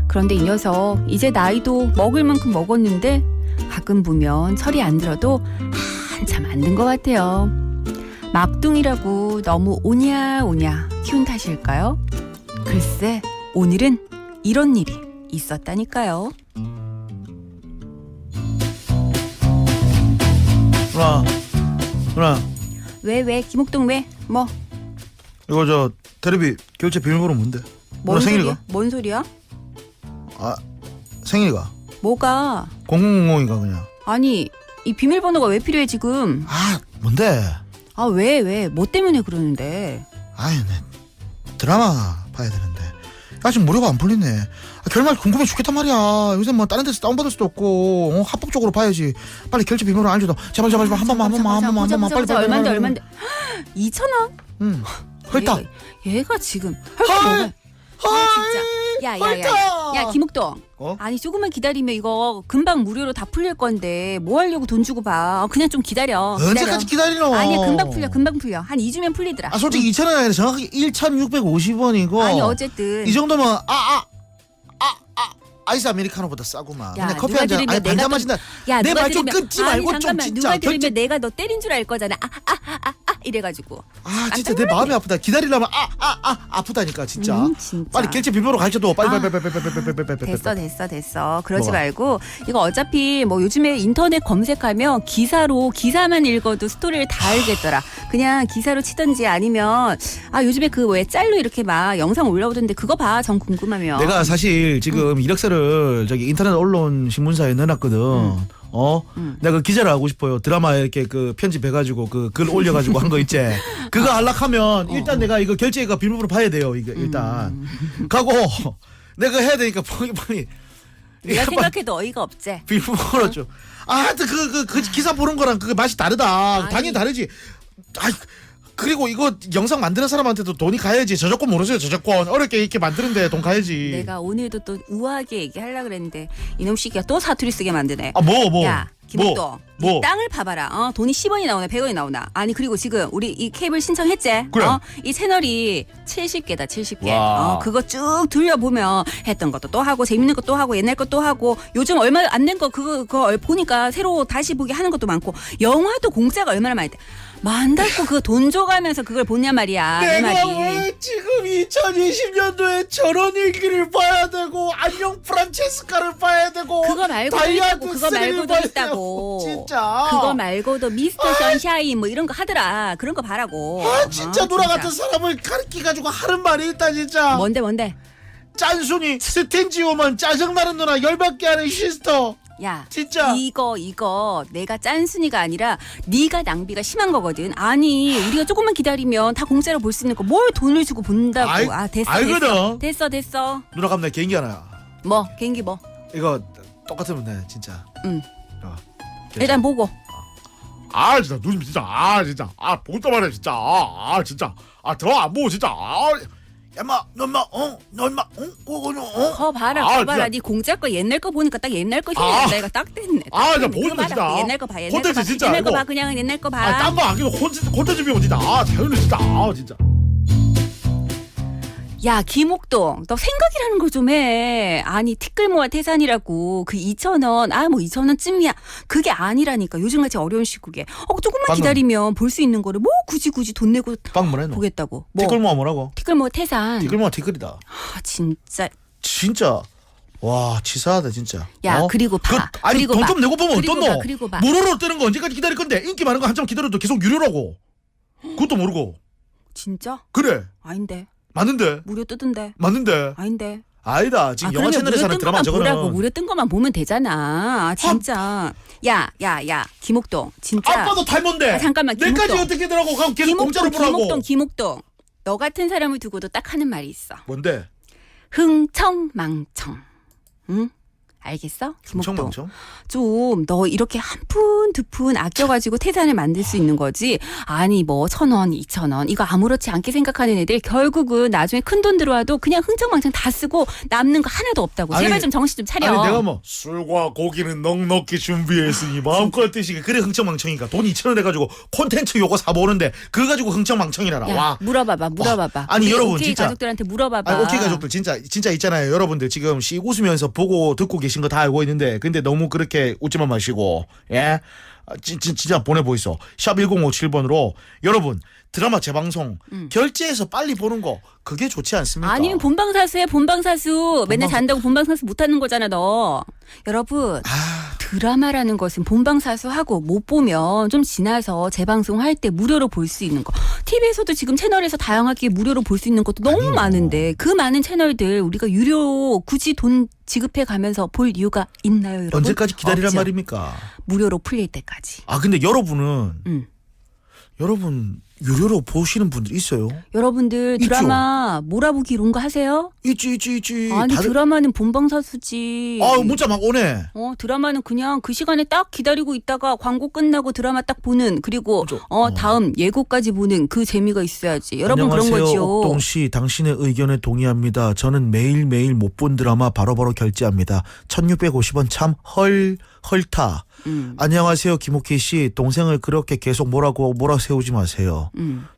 그런데 이 녀석 이제 나이도 먹을 만큼 먹었는데 가끔 보면 철이 안 들어도 한참 안 든 것 같아요. 막둥이라고 너무 오냐오냐 키운 탓일까요? 글쎄 오늘은 이런 일이 있었다니까요. 누나 왜 김옥동 왜? 뭐? 이거 저 테레비 결제 비밀번호 뭔데? 뭔 생일이가? 소리야? 뭔 소리야? 아 생일이가? 뭐가? 0000이가 그냥. 아니 이 비밀번호가 왜 필요해 지금? 아 뭔데? 아 왜? 뭐 때문에 그러는데? 아이 내 드라마 봐야 되는데 아직 무료가 안 풀리네. 결말 궁금해 죽겠단 말이야. 요새 뭐 다른 데서 다운받을 수도 없고 합법적으로 봐야지. 빨리 결제 비밀번호 알려줘. 제발 한 번만 빨리. 얼만데? 2,000원? 응. 헐다. 얘가 지금 헐. 진짜. 야 김옥동. 아니 조금만 기다리면 이거 금방 무료로 다 풀릴 건데 뭐 하려고 돈 주고 봐. 그냥 좀 기다려. 언제까지 기다리노? 아니야 금방 풀려. 한 2주면 풀리더라. 아 솔직히 2,000원이 아니라 정확하게 1,650원이고. 아니 어쨌든 이 정도면 아이스 아메리카노보다 싸구만. 야, 그냥 커피 한 잔. 아니 반잔 마신다. 내 말 좀 끊지 말고 좀 잠깐만, 진짜. 누가 들으면 내가 너 때린 줄 알 거잖아. 이래가지고. 아 진짜 내 마음이 아프다. 기다리려면 아프다니까 진짜. 진짜. 빨리 결제 비밀번호 가르쳐줘. 빨리. 됐어. 그러지 뭐가? 말고 이거 어차피 뭐 요즘에 인터넷 검색하면 기사만 읽어도 스토리를 다 알겠더라. 그냥 기사로 치든지 아니면 요즘에 그 왜 짤로 이렇게 막 영상 올라오던데 그거 봐. 전 궁금하면. 내가 사실 지금 이력서를 저기 인터넷 언론 신문사에 넣어놨거든. 내가 그 기자를 하고 싶어요. 드라마에 이렇게 그 편집해가지고 그 글 올려가지고 한 거 있지. 그거 하려면 일단 내가 이거 결제가 비밀번호 봐야 돼요. 이거 일단 가고 내가 해야 되니까 빨리. 내가 생각해도 어이가 없지. 비밀번호 좀. 하여튼 그 기사 보는 거랑 그 맛이 다르다. 당연히 다르지. 그리고 이거 영상 만드는 사람한테도 돈이 가야지. 저작권 모르세요? 저작권 어렵게 이렇게 만드는데 돈 가야지. 내가 오늘도 또 우아하게 얘기하려고 그랬는데 이놈 시기가 또 사투리 쓰게 만드네. 뭐? 야 김옥동 뭐? 이 땅을 봐봐라. 돈이 10원이 나오나 100원이 나오나. 아니 그리고 지금 우리 이 케이블 신청했지? 그래. 이 채널이 70개다 70개. 와. 그거 쭉 둘러보면 했던 것도 또 하고 재밌는 것도 하고 옛날 것도 하고 요즘 얼마 안 된 거 그거 보니까 새로 다시 보기 하는 것도 많고 영화도 공짜가 얼마나 많이 돼. 만달고 그거 돈 줘가면서 그걸 보냐 말이야. 내 내가 말이. 왜 지금 2020년도에 저런 일기를 봐야 되고 안녕 프란체스카를 봐야 되고 그거 말고도 있다고. 그거 말고도 있다고. 진짜. 그거 말고도 미스터 선샤인 뭐 이런 거 하더라. 그런 거 봐라고. 진짜 누나 같은 사람을 가르치가지고 하는 말이 있다 진짜. 뭔데? 짠순이 스탠지오만 짜증나는 누나 열받게 하는 시스터. 야, 진짜. 이거 내가 짠순이가 아니라 네가 낭비가 심한 거거든. 아니 우리가 조금만 기다리면 다 공짜로 볼 수 있는 거 뭘 돈을 주고 본다고. 됐어. 알거든. 됐어. 누나 그럼 나 개인기 하나. 뭐 개인기 뭐? 이거 똑같으면 돼 진짜. 응. 일단 보고. 진짜 누님 진짜 보고 말해 진짜 진짜 더 안 보고 진짜 야마 너마 거 봐라. 네 공짜 거 옛날 거 보니까 딱 옛날 거 힘이 내가 딱 됐네. 나 보여준다 진짜. 옛날 거 봐. 콘텐츠 진짜 옛날 거 이거. 봐. 그냥 옛날 거 봐. 딴 거 안 끼고 콘텐츠 비용 진짜 자연히 진짜 진짜. 야 김옥동 너 생각이라는 거 좀 해. 아니 티끌모아 태산이라고 그 2,000원 2,000원쯤이야. 그게 아니라니까 요즘같이 어려운 시국에 조금만 기다리면 볼 수 있는 거를 뭐 굳이 돈 내고 방금 뭐라 보겠다고. 티끌모아 뭐라고? 티끌모아 태산. 티끌모아 티끌이다. 진짜 와 치사하다 진짜. 야 그리고 봐. 아니 돈 좀 내고 보면 어떻노? 그리고 봐. 무료로 뜨는 거 언제까지 기다릴 건데 인기 많은 거 한참 기다려도 계속 유료라고. 그것도 모르고. 진짜? 그래. 아닌데. 맞는데. 무료 뜨던데. 맞는데. 아닌데. 아니다. 지금 영화 채널에서 하는 드라마 저거는. 무료 뜬 것만 보면 되잖아. 진짜. 야 김옥동 진짜. 아빠도 탈모인데. 잠깐만 김옥동. 내까지 어떻게 되라고 그럼 계속 공짜로 보라고. 김옥동. 너 같은 사람을 두고도 딱 하는 말이 있어. 뭔데? 흥청망청. 응? 알겠어? 흥청망청? 좀 너 이렇게 한 푼 두 푼 아껴가지고 태산을 만들 수 있는 거지. 아니 뭐 1,000원 2,000원 이거 아무렇지 않게 생각하는 애들 결국은 나중에 큰 돈 들어와도 그냥 흥청망청 다 쓰고 남는 거 하나도 없다고. 제발 좀 정신 좀 차려. 아니 내가 뭐 술과 고기는 넉넉히 준비했으니 마음껏 드시게. 그래 흥청망청이니까 돈 2,000원 해가지고 콘텐츠 요거 사보는데 그거 가지고 흥청망청이라라. 와. 물어봐봐. 아니 우리 여러분 오케이 진짜 가족들한테 물어봐봐. 오케이 가족들 진짜 있잖아요. 여러분들 지금 씩 웃으면서 보고 듣고 계신 거 다 알고 있는데 근데 너무 그렇게 웃지만 마시고 예 진짜 보내보이소. 샵 1057번으로 여러분 드라마 재방송 결제해서 빨리 보는 거 그게 좋지 않습니까? 아니면 본방사수해 본방사수. 맨날 잔다고 본방사수 못하는 거잖아 너. 여러분 드라마라는 것은 본방사수하고 못 보면 좀 지나서 재방송할 때 무료로 볼 수 있는 거. TV에서도 지금 채널에서 다양하게 무료로 볼 수 있는 것도 너무 많은데 그 많은 채널들 우리가 유료 굳이 돈 지급해 가면서 볼 이유가 있나요 여러분? 언제까지 기다리란 없죠. 말입니까? 무료로 풀릴 때까지. 아 근데 여러분은 여러분 유료로 보시는 분들 있어요? 여러분들 드라마 몰아보기 이런 거 하세요? 있지. 아니 드라마는 본방사수지. 아 문자 막 오네. 드라마는 그냥 그 시간에 딱 기다리고 있다가 광고 끝나고 드라마 딱 보는 그리고 다음 예고까지 보는 그 재미가 있어야지. 여러분 안녕하세요. 그런 거죠. 옥동 씨 당신의 의견에 동의합니다. 저는 매일매일 못 본 드라마 바로바로 결제합니다. 1650원 참 헐타. 안녕하세요 김옥희 씨. 동생을 그렇게 계속 몰아세우지 마세요.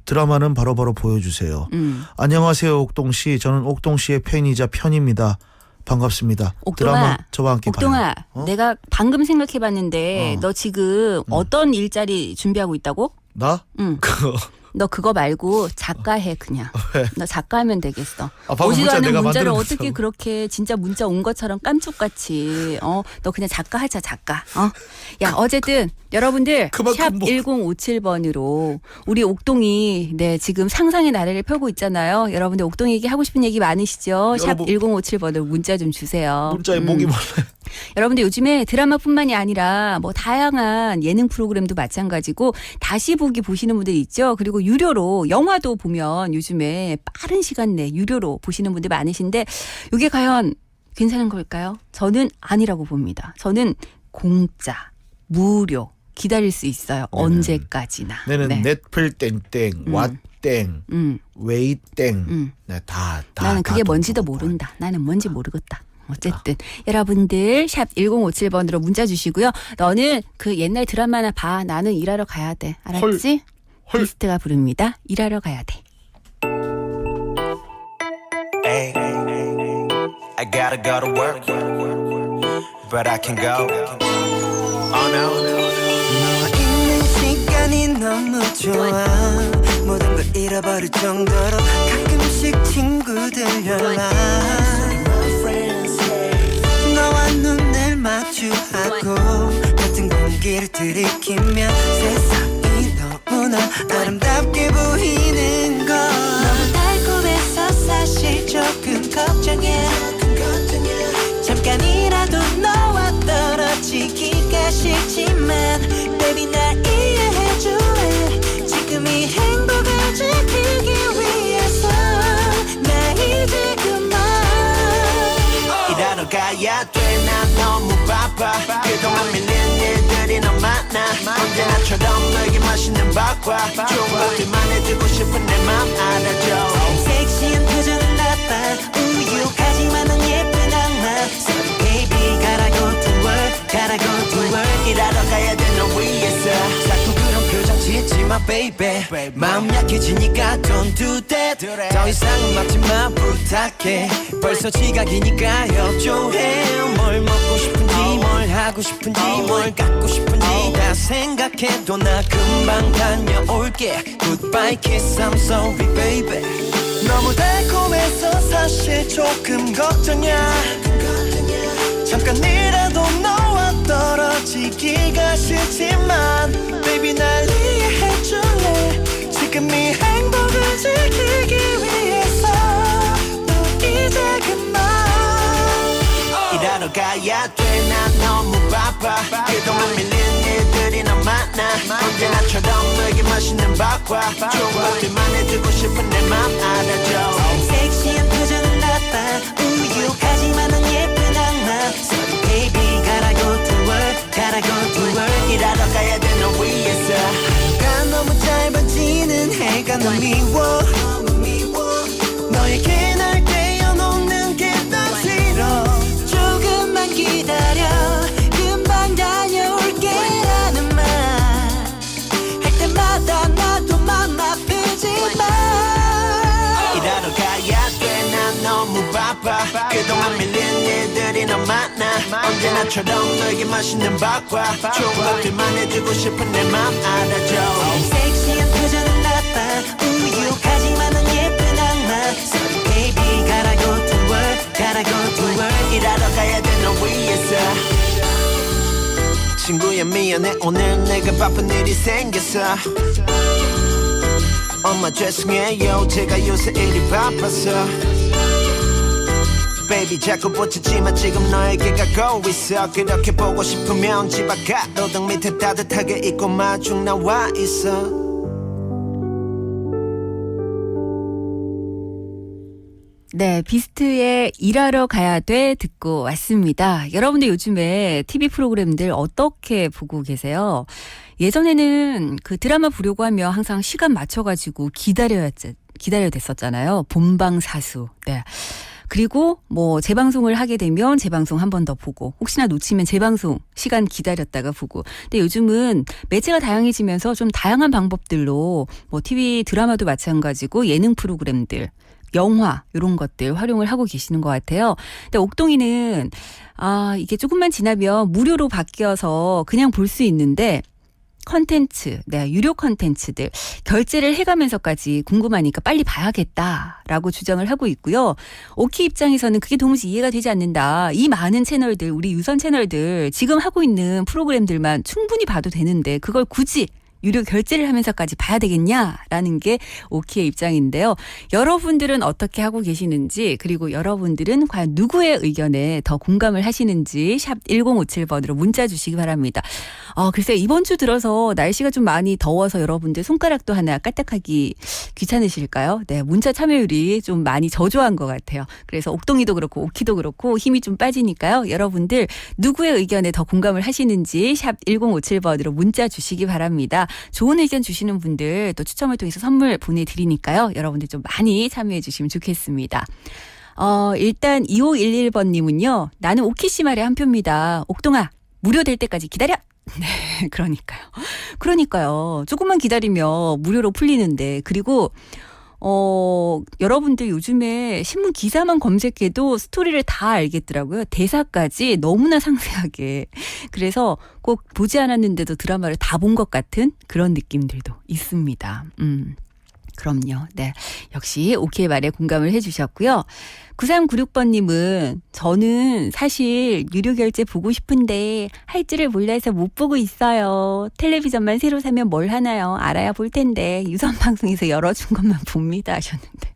드라마는 바로바로 보여주세요. 안녕하세요 옥동 씨. 저는 옥동 씨의 팬이자 편입니다. 반갑습니다. 옥동아, 드라마 저와 함께 옥동아, 봐요. 내가 방금 생각해봤는데 너 지금 어떤 일자리 준비하고 있다고? 나? 응. 너 그거 말고 작가 해 그냥. 왜? 너 작가 하면 되겠어. 방금 오지도 문자 않은 내가 문자를 만들어놨어. 어떻게 그렇게 진짜 문자 온 것처럼 깜짝같이. 너 그냥 작가 하자 작가. 야 어쨌든 여러분들 샵 1057번으로 우리 옥동이 지금 상상의 나래를 펴고 있잖아요. 여러분들 옥동에게 하고 싶은 얘기 많으시죠? 샵 1057번으로 문자 좀 주세요. 문자에 목이 말라요. 여러분들 요즘에 드라마뿐만이 아니라 뭐 다양한 예능 프로그램도 마찬가지고 다시 보기 보시는 분들 있죠. 그리고 유료로 영화도 보면 요즘에 빠른 시간 내 유료로 보시는 분들 많으신데 이게 과연 괜찮은 걸까요? 저는 아니라고 봅니다. 저는 공짜, 무료 기다릴 수 있어요. 언제까지나. 내는 넷플 땡땡, 왓땡, 웨이땡 다 나는 그게 뭔지도 모른다. 나는 뭔지 모르겠다. 어쨌든 여러분들 샵 1057번으로 문자 주시고요. 너는 그 옛날 드라마나 봐. 나는 일하러 가야 돼. 알았지? 비스트가 부릅니다. 일하러 가야 돼. Ay, I gotta go to work, but I can go. Oh no. 너와 있는 시간이 너무 좋아. 모든 걸 잃어버릴 정도로 가끔씩 친구들 연락. 너와 눈을 마주하고 같은 공기를 들이키며 세상이 너무나 아름답게 보이는 걸. 너무 달콤해서 사실 조금 걱정해. 잠깐이라도 너와 떨어지기가 싫지만 Baby 날 이해해줄래. 지금 이 행복을 지키기 위해서 나 이제 그만 일하러 가야 돼. 난 너무 바빠. 그동안 밀린 일들이 너무 많아. 언제나처럼 너에게 맛있는 밥과 좋은 것들만 해주고 싶은 내 맘 알아줘. 섹시한 표정은 나빠. 우유하지만 넌 예쁜 악마. Sorry baby gotta go to work, gotta go to work. 일하러 가야 돼 너 위해서. 자꾸 그런 표정 짓지 마 baby. 마음 약해지니까 don't do that. 더 이상은 막지 마 부탁해. 벌써 지각이니까 협조해. 뭘 먹고 싶은지 뭘 하고 싶은지 뭘 갖고 싶은지 다 생각해도 나 금방 다녀올게. Goodbye kiss I'm sorry baby. 너무 달콤해서 사실 조금 걱정이야. 잠깐이라도 너와 떨어지기가 싫지만 Baby 날 이해해줄래. 지금 이 행복을 지키기 위해서 너 이제 그만 일하러 가야 돼. 난 너무 바빠. 그동안 밀린 일들이 너무 많아. 언제나처럼 너에게 맛있는 밥과 좋은 것들만 해주고 싶은 내 맘 알아줘. 섹시한 표정은 나빠. 우유하지만 넌 예쁜 악마. Sorry baby gotta go to work, gotta go to work. 일하러 가야 돼 너 위해서. 해가 너무 짧아지는 해가 너무 미워. 너에게 날 떼어놓는 게 난 싫어. 조금만 기다려. 금방 다녀올게 라는 말 할 때마다 나도 맘 아프지만 일하러 가야 돼. 난 너무 바빠. 그동안 밀린 일들이 너무 많아. 언제나처럼 너에게 맛있는 밥과 좋은 것들만 해주고 싶은 내 맘 알아줘 섹시한 표정은 나빠 우유하지만 넌 예쁜 악마 Sorry baby gotta go to work gotta go to work 일하러 가야 돼 너 위해서 친구야 미안해 오늘 내가 바쁜 일이 생겼어 엄마 죄송해요 제가 요새 일이 바빠서 Baby 자꾸 붙이지마 지금 너에게 가고 있어 그렇게 보고 싶으면 집 앞 가로등 밑에 따뜻하게 입고 마중 나와 있어 네, 비스트의 일하러 가야 돼 듣고 왔습니다. 여러분들 요즘에 TV 프로그램들 어떻게 보고 계세요? 예전에는 그 드라마 보려고 하면 항상 시간 맞춰가지고 기다려야 됐었잖아요. 본방사수. 네. 그리고 뭐 재방송을 하게 되면 재방송 한 번 더 보고 혹시나 놓치면 재방송 시간 기다렸다가 보고. 근데 요즘은 매체가 다양해지면서 좀 다양한 방법들로 뭐 TV 드라마도 마찬가지고 예능 프로그램들 영화 이런 것들 활용을 하고 계시는 것 같아요. 근데 옥동이는 이게 조금만 지나면 무료로 바뀌어서 그냥 볼 수 있는데 컨텐츠, 유료 컨텐츠들 결제를 해가면서까지 궁금하니까 빨리 봐야겠다라고 주장을 하고 있고요. 오키 입장에서는 그게 도무지 이해가 되지 않는다. 이 많은 채널들, 우리 유선 채널들 지금 하고 있는 프로그램들만 충분히 봐도 되는데 그걸 굳이 유료 결제를 하면서까지 봐야 되겠냐라는 게 오키의 입장인데요. 여러분들은 어떻게 하고 계시는지 그리고 여러분들은 과연 누구의 의견에 더 공감을 하시는지 샵 1057번으로 문자 주시기 바랍니다. 글쎄요. 이번 주 들어서 날씨가 좀 많이 더워서 여러분들 손가락도 하나 까딱하기 귀찮으실까요? 네, 문자 참여율이 좀 많이 저조한 것 같아요. 그래서 옥동이도 그렇고 오키도 그렇고 힘이 좀 빠지니까요. 여러분들 누구의 의견에 더 공감을 하시는지 샵 1057번으로 문자 주시기 바랍니다. 좋은 의견 주시는 분들 또 추첨을 통해서 선물 보내드리니까요. 여러분들 좀 많이 참여해 주시면 좋겠습니다. 일단 2511번님은요. 나는 오키 씨 말에 한 표입니다. 옥동아 무료 될 때까지 기다려. 네, 그러니까요. 조금만 기다리면 무료로 풀리는데 그리고 여러분들 요즘에 신문 기사만 검색해도 스토리를 다 알겠더라고요. 대사까지 너무나 상세하게. 그래서 꼭 보지 않았는데도 드라마를 다 본 것 같은 그런 느낌들도 있습니다. 그럼요. 네. 역시 오키의 말에 공감을 해주셨고요. 9396번님은 저는 사실 유료 결제 보고 싶은데 할 줄을 몰라서 못 보고 있어요. 텔레비전만 새로 사면 뭘 하나요? 알아야 볼 텐데 유선 방송에서 열어준 것만 봅니다 하셨는데.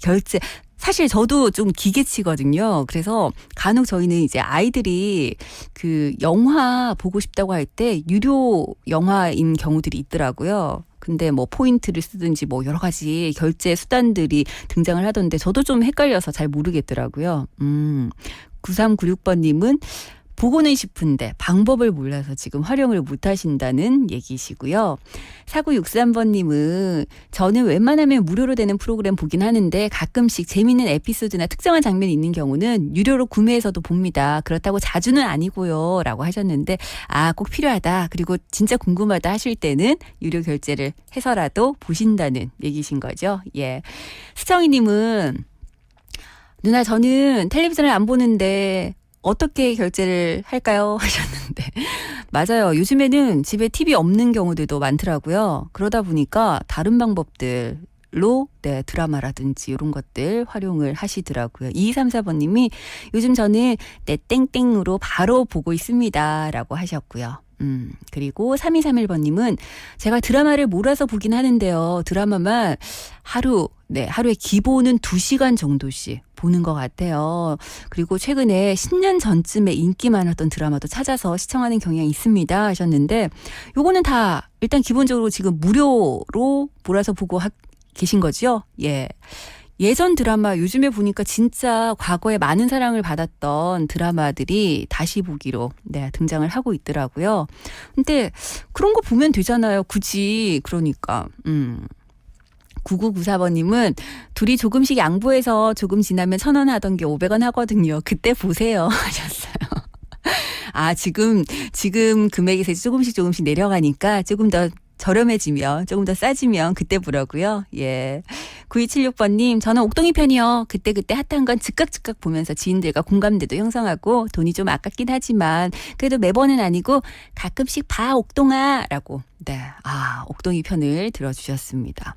결제. 사실 저도 좀 기계치거든요. 그래서 간혹 저희는 이제 아이들이 그 영화 보고 싶다고 할 때 유료 영화인 경우들이 있더라고요. 근데 뭐 포인트를 쓰든지 뭐 여러 가지 결제 수단들이 등장을 하던데 저도 좀 헷갈려서 잘 모르겠더라고요. 9396번님은 보고는 싶은데 방법을 몰라서 지금 활용을 못 하신다는 얘기시고요. 4963번님은 저는 웬만하면 무료로 되는 프로그램 보긴 하는데 가끔씩 재미있는 에피소드나 특정한 장면이 있는 경우는 유료로 구매해서도 봅니다. 그렇다고 자주는 아니고요. 라고 하셨는데 꼭 필요하다. 그리고 진짜 궁금하다 하실 때는 유료 결제를 해서라도 보신다는 얘기신 거죠. 예. 수정이님은 누나 저는 텔레비전을 안 보는데 어떻게 결제를 할까요? 하셨는데 맞아요. 요즘에는 집에 TV 없는 경우들도 많더라고요. 그러다 보니까 다른 방법들로 드라마라든지 이런 것들 활용을 하시더라고요. 2234번님이 요즘 저는 내 땡땡으로 바로 보고 있습니다. 라고 하셨고요. 그리고 3231번님은 제가 드라마를 몰아서 보긴 하는데요. 드라마만 하루에 기본은 2시간 정도씩 보는 것 같아요. 그리고 최근에 10년 전쯤에 인기 많았던 드라마도 찾아서 시청하는 경향이 있습니다 하셨는데 요거는 다 일단 기본적으로 지금 무료로 몰아서 보고 계신 거죠? 예. 예전 드라마 요즘에 보니까 진짜 과거에 많은 사랑을 받았던 드라마들이 다시 보기로 등장을 하고 있더라고요. 근데 그런 거 보면 되잖아요. 굳이. 그러니까. 9994번님은 둘이 조금씩 양보해서 조금 지나면 1,000원 하던 게 500원 하거든요. 그때 보세요 하셨어요. 지금 금액에서 조금씩 내려가니까 조금 더 저렴해지면 조금 더 싸지면 그때 보려고요. 예. 9276번님 저는 옥동이 편이요. 그때그때 핫한 건 즉각 보면서 지인들과 공감대도 형성하고 돈이 좀 아깝긴 하지만 그래도 매번은 아니고 가끔씩 봐 옥동아 라고 네. 아 옥동이 편을 들어주셨습니다.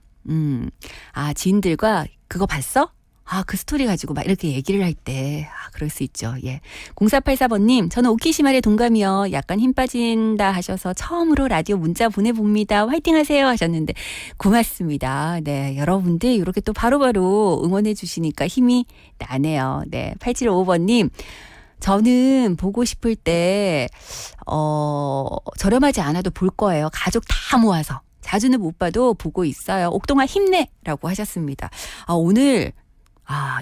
아 지인들과 그거 봤어? 아, 그 스토리 가지고 막 이렇게 얘기를 할 때, 그럴 수 있죠. 예. 0484번님, 저는 오키시마의 동감이요. 약간 힘 빠진다 하셔서 처음으로 라디오 문자 보내봅니다. 화이팅 하세요 하셨는데, 고맙습니다. 네. 여러분들 이렇게 또 바로바로 응원해 주시니까 힘이 나네요. 네. 8755번님, 저는 보고 싶을 때, 저렴하지 않아도 볼 거예요. 가족 다 모아서. 자주는 못 봐도 보고 있어요. 옥동아 힘내! 라고 하셨습니다. 오늘,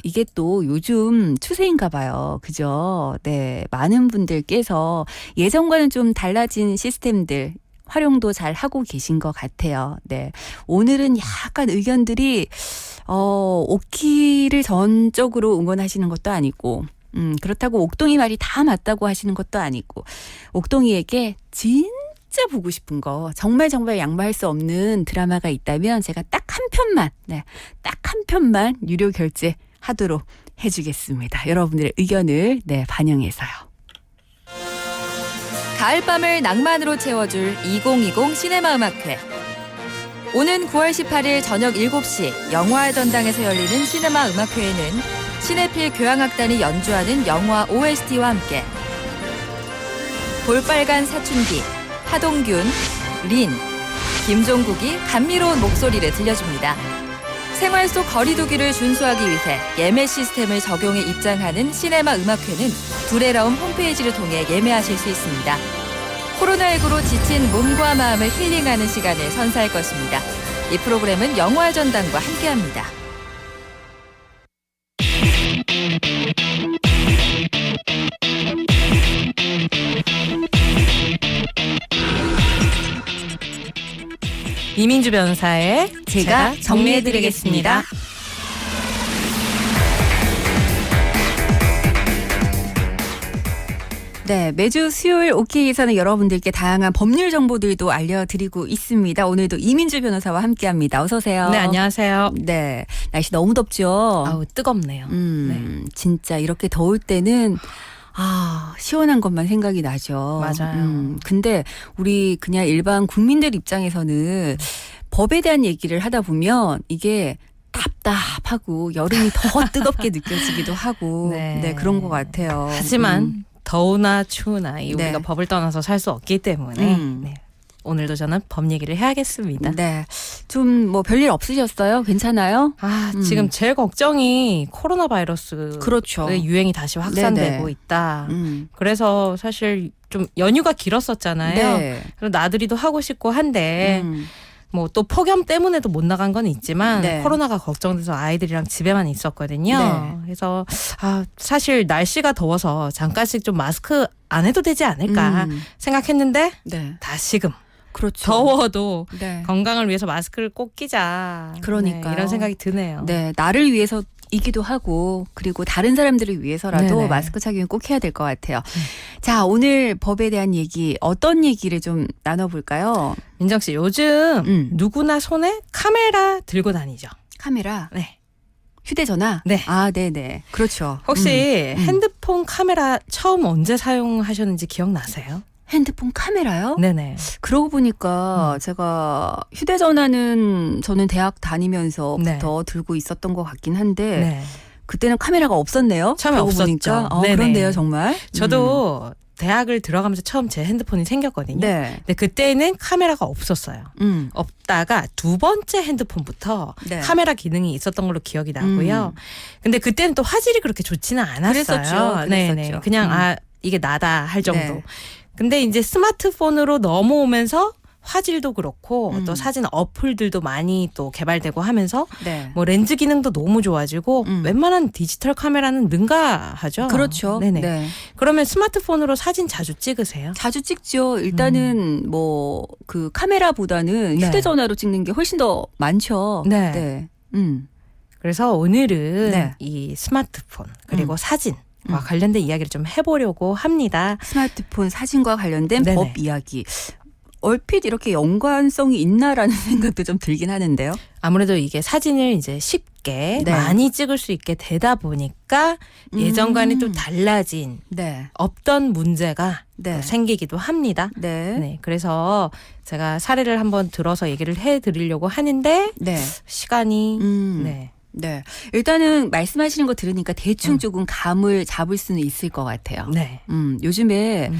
이게 또 요즘 추세인가 봐요. 그죠? 네. 많은 분들께서 예전과는 좀 달라진 시스템들 활용도 잘 하고 계신 것 같아요. 네. 오늘은 약간 의견들이, 오키를 전적으로 응원하시는 것도 아니고, 그렇다고 옥동이 말이 다 맞다고 하시는 것도 아니고, 옥동이에게 진짜 보고 싶은 거, 정말 양보할 수 없는 드라마가 있다면 제가 딱 한 편만, 네, 딱 한 편만 유료 결제 하도록 해주겠습니다. 여러분들의 의견을 네, 반영해서요. 가을밤을 낭만으로 채워줄 2020 시네마 음악회. 오는 9월 18일 저녁 7시 영화의 전당에서 열리는 시네마 음악회에는 시네필 교향악단이 연주하는 영화 OST와 함께 볼빨간 사춘기, 하동균, 린, 김종국이 감미로운 목소리를 들려줍니다. 생활 속 거리두기를 준수하기 위해 예매 시스템을 적용해 입장하는 시네마 음악회는 두레라움 홈페이지를 통해 예매하실 수 있습니다. 코로나19로 지친 몸과 마음을 힐링하는 시간을 선사할 것입니다. 이 프로그램은 영화의 전당과 함께합니다. 이민주 변호사의 제가 정리해드리겠습니다. 네, 매주 수요일 오케이에서는 여러분들께 다양한 법률 정보들도 알려드리고 있습니다. 오늘도 이민주 변호사와 함께합니다. 어서 오세요. 네, 안녕하세요. 네, 날씨 너무 덥죠? 아우, 뜨겁네요. 네. 진짜 이렇게 더울 때는 시원한 것만 생각이 나죠. 맞아요. 근데 우리 그냥 일반 국민들 입장에서는 법에 대한 얘기를 하다 보면 이게 답답하고 여름이 더 뜨겁게 느껴지기도 하고 네, 그런 것 같아요. 하지만 더우나 추우나 우리가 네. 법을 떠나서 살 수 없기 때문에 네. 오늘도 저는 법 얘기를 해야겠습니다. 네. 좀 뭐 별일 없으셨어요? 괜찮아요? 지금 제일 걱정이 코로나 바이러스 그렇죠. 유행이 다시 확산되고 네네. 있다. 그래서 사실 좀 연휴가 길었었잖아요. 네. 그리고 나들이도 하고 싶고 한데 뭐 또 폭염 때문에도 못 나간 건 있지만 네. 코로나가 걱정돼서 아이들이랑 집에만 있었거든요. 네. 그래서 사실 날씨가 더워서 잠깐씩 좀 마스크 안 해도 되지 않을까 생각했는데 네. 다시금 그렇죠. 더워도 네. 건강을 위해서 마스크를 꼭 끼자. 그러니까요. 네, 이런 생각이 드네요. 네, 나를 위해서이기도 하고 그리고 다른 사람들을 위해서라도 네네. 마스크 착용 꼭 해야 될 것 같아요. 자, 오늘 법에 대한 얘기 어떤 얘기를 좀 나눠볼까요? 민정 씨 요즘 누구나 손에 카메라 들고 다니죠. 카메라? 네. 휴대전화? 네. 네네. 그렇죠. 혹시 핸드폰 카메라 처음 언제 사용하셨는지 기억나세요? 핸드폰 카메라요? 네네. 그러고 보니까 제가 휴대전화는 저는 대학 다니면서부터 들고 있었던 것 같긴 한데 네. 그때는 카메라가 없었네요. 처음에 그러고 없었죠. 보니까. 네네. 그런데요, 정말. 저도 대학을 들어가면서 처음 제 핸드폰이 생겼거든요. 네. 근데 그때는 카메라가 없었어요. 없다가 두 번째 핸드폰부터 네. 카메라 기능이 있었던 걸로 기억이 나고요. 근데 그때는 또 화질이 그렇게 좋지는 않았어요. 그랬었죠. 네네. 그냥 이게 나다 할 정도. 네. 근데 이제 스마트폰으로 넘어오면서 화질도 그렇고 또 사진 어플들도 많이 또 개발되고 하면서 네. 뭐 렌즈 기능도 너무 좋아지고 웬만한 디지털 카메라는 능가하죠. 그렇죠. 네네. 네. 그러면 스마트폰으로 사진 자주 찍으세요? 자주 찍죠. 일단은 뭐 그 카메라보다는 네. 휴대전화로 찍는 게 훨씬 더 많죠. 네. 네. 그래서 오늘은 네. 이 스마트폰 그리고 사진과 관련된 이야기를 좀 해보려고 합니다. 스마트폰 사진과 관련된 네네. 법 이야기. 얼핏 이렇게 연관성이 있나라는 생각도 좀 들긴 하는데요. 아무래도 이게 사진을 이제 쉽게 네. 많이 찍을 수 있게 되다 보니까 예전과는 또 달라진 네. 없던 문제가 네. 또 생기기도 합니다. 네. 네, 그래서 제가 사례를 한번 들어서 얘기를 해드리려고 하는데 네. 시간이 네. 네. 일단은 말씀하시는 거 들으니까 대충 조금 감을 잡을 수는 있을 것 같아요. 네. 요즘에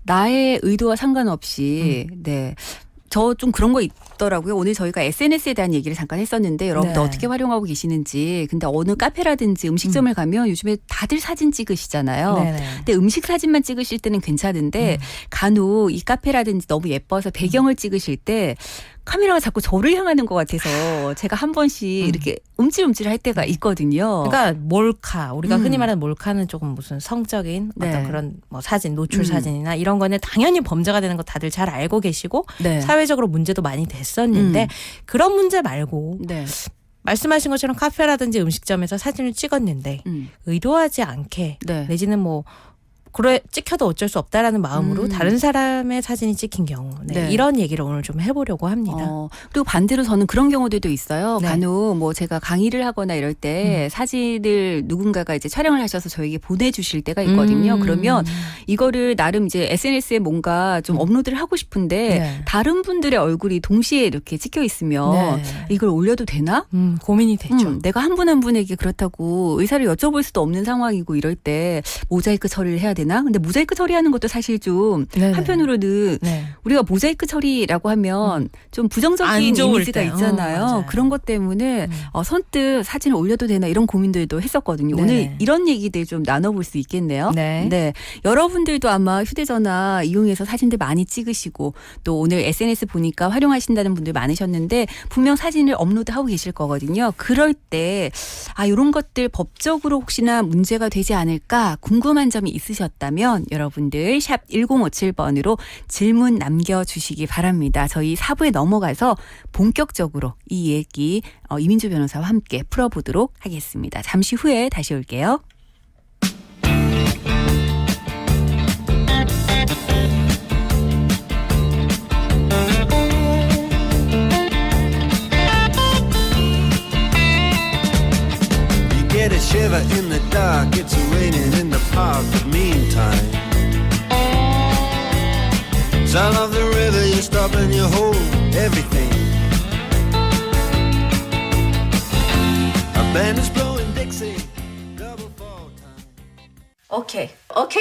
나의 의도와 상관없이 네. 저 좀 그런 거 있더라고요. 오늘 저희가 SNS에 대한 얘기를 잠깐 했었는데 여러분들 네. 어떻게 활용하고 계시는지. 근데 어느 카페라든지 음식점을 가면 요즘에 다들 사진 찍으시잖아요. 네네. 근데 음식 사진만 찍으실 때는 괜찮은데 간혹 이 카페라든지 너무 예뻐서 배경을 찍으실 때 카메라가 자꾸 저를 향하는 것 같아서 제가 한 번씩 이렇게 움찔움찔 할 때가 있거든요. 그러니까 몰카, 우리가 흔히 말하는 몰카는 조금 무슨 성적인 네. 어떤 그런 뭐 사진, 노출 사진이나 이런 거는 당연히 범죄가 되는 거 다들 잘 알고 계시고 네. 사회적으로 문제도 많이 됐었는데 그런 문제 말고 네. 말씀하신 것처럼 카페라든지 음식점에서 사진을 찍었는데 의도하지 않게 네. 내지는 뭐 그래 찍혀도 어쩔 수 없다라는 마음으로 다른 사람의 사진이 찍힌 경우 네, 네. 이런 얘기를 오늘 좀 해보려고 합니다. 그리고 반대로 저는 그런 경우들도 있어요. 네. 간혹 뭐 제가 강의를 하거나 이럴 때 사진을 누군가가 이제 촬영을 하셔서 저에게 보내주실 때가 있거든요. 그러면 이거를 나름 이제 SNS에 뭔가 좀 업로드를 하고 싶은데 네. 다른 분들의 얼굴이 동시에 이렇게 찍혀 있으면 네. 이걸 올려도 되나? 고민이 되죠. 내가 한 분 한 분에게 그렇다고 의사를 여쭤볼 수도 없는 상황이고 이럴 때 모자이크 처리를 해야 되나? 근데 모자이크 처리하는 것도 사실 좀 네네. 한편으로는 네. 우리가 모자이크 처리라고 하면 좀 부정적인 안 좋을 이미지가 때. 있잖아요. 맞아요. 그런 것 때문에 선뜻 사진을 올려도 되나 이런 고민들도 했었거든요. 네네. 오늘 이런 얘기들 좀 나눠볼 수 있겠네요. 네. 여러분들도 아마 휴대전화 이용해서 사진들 많이 찍으시고 또 오늘 SNS 보니까 활용하신다는 분들 많으셨는데 분명 사진을 업로드하고 계실 거거든요. 그럴 때 이런 것들 법적으로 혹시나 문제가 되지 않을까 궁금한 점이 있으셨다면 여러분들 샵 1057번으로 질문 남겨주시기 바랍니다. 저희 4부에 넘어가서 본격적으로 이 얘기 이민주 변호사와 함께 풀어보도록 하겠습니다. 잠시 후에 다시 올게요. You get a shiver in the dark, it's raining in the park, but meantime sound of the river, you stop and you hold everything. A band is blowing Dixie, double fall time. 오케이, 굿.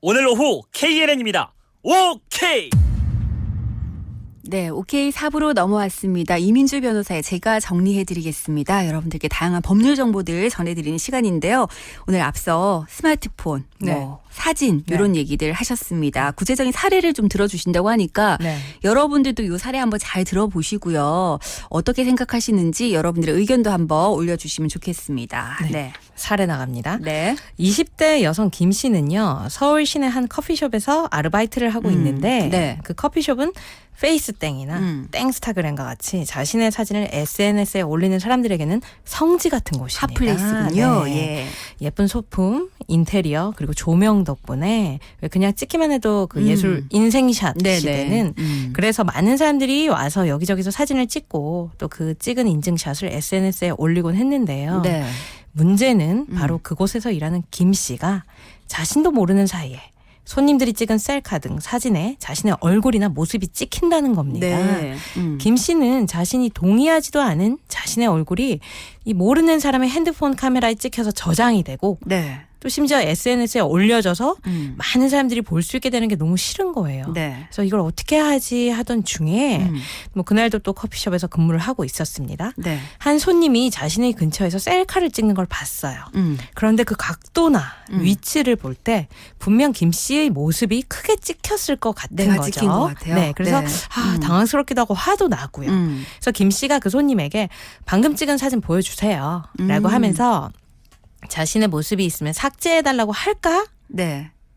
오늘 오후 KNN입니다. 오케이. 네, 오케이 4부로 넘어왔습니다. 이민주 변호사의 제가 정리해드리겠습니다. 여러분들께 다양한 법률 정보들 전해드리는 시간인데요. 오늘 앞서 스마트폰, 사진 이런 얘기들 하셨습니다. 구체적인 사례를 좀 들어주신다고 하니까 여러분들도 이 사례 한번 잘 들어보시고요. 어떻게 생각하시는지 여러분들의 의견도 한번 올려주시면 좋겠습니다. 네. 사례 나갑니다. 네. 20대 여성 김 씨는요. 서울 시내 한 커피숍에서 아르바이트를 하고 있는데 그 커피숍은 페이스땡이나 땡스타그램과 같이 자신의 사진을 SNS에 올리는 사람들에게는 성지 같은 곳입니다. 핫플레이스군요. 네. 예쁜 소품, 인테리어 그리고 조명 덕분에 그냥 찍기만 해도 그 예술 인생샷이 되는 그래서 많은 사람들이 와서 여기저기서 사진을 찍고 또 그 찍은 인증샷을 SNS에 올리곤 했는데요. 네. 문제는 바로 그곳에서 일하는 김 씨가 자신도 모르는 사이에 손님들이 찍은 셀카 등 사진에 자신의 얼굴이나 모습이 찍힌다는 겁니다. 네. 김 씨는 자신이 동의하지도 않은 자신의 얼굴이 이 모르는 사람의 핸드폰 카메라에 찍혀서 저장이 되고 또 심지어 SNS에 올려져서 많은 사람들이 볼 수 있게 되는 게 너무 싫은 거예요. 그래서 이걸 어떻게 하지 하던 중에 뭐 그날도 또 커피숍에서 근무를 하고 있었습니다. 한 손님이 자신의 근처에서 셀카를 찍는 걸 봤어요. 그런데 그 각도나 위치를 볼 때 분명 김 씨의 모습이 크게 찍혔을 것 같은 내가 거죠. 찍힌 것 같아요. 네, 그래서 당황스럽기도 하고 화도 나고요. 그래서 김 씨가 그 손님에게 방금 찍은 사진 보여주세요 라고 하면서 자신의 모습이 있으면 삭제해달라고 할까?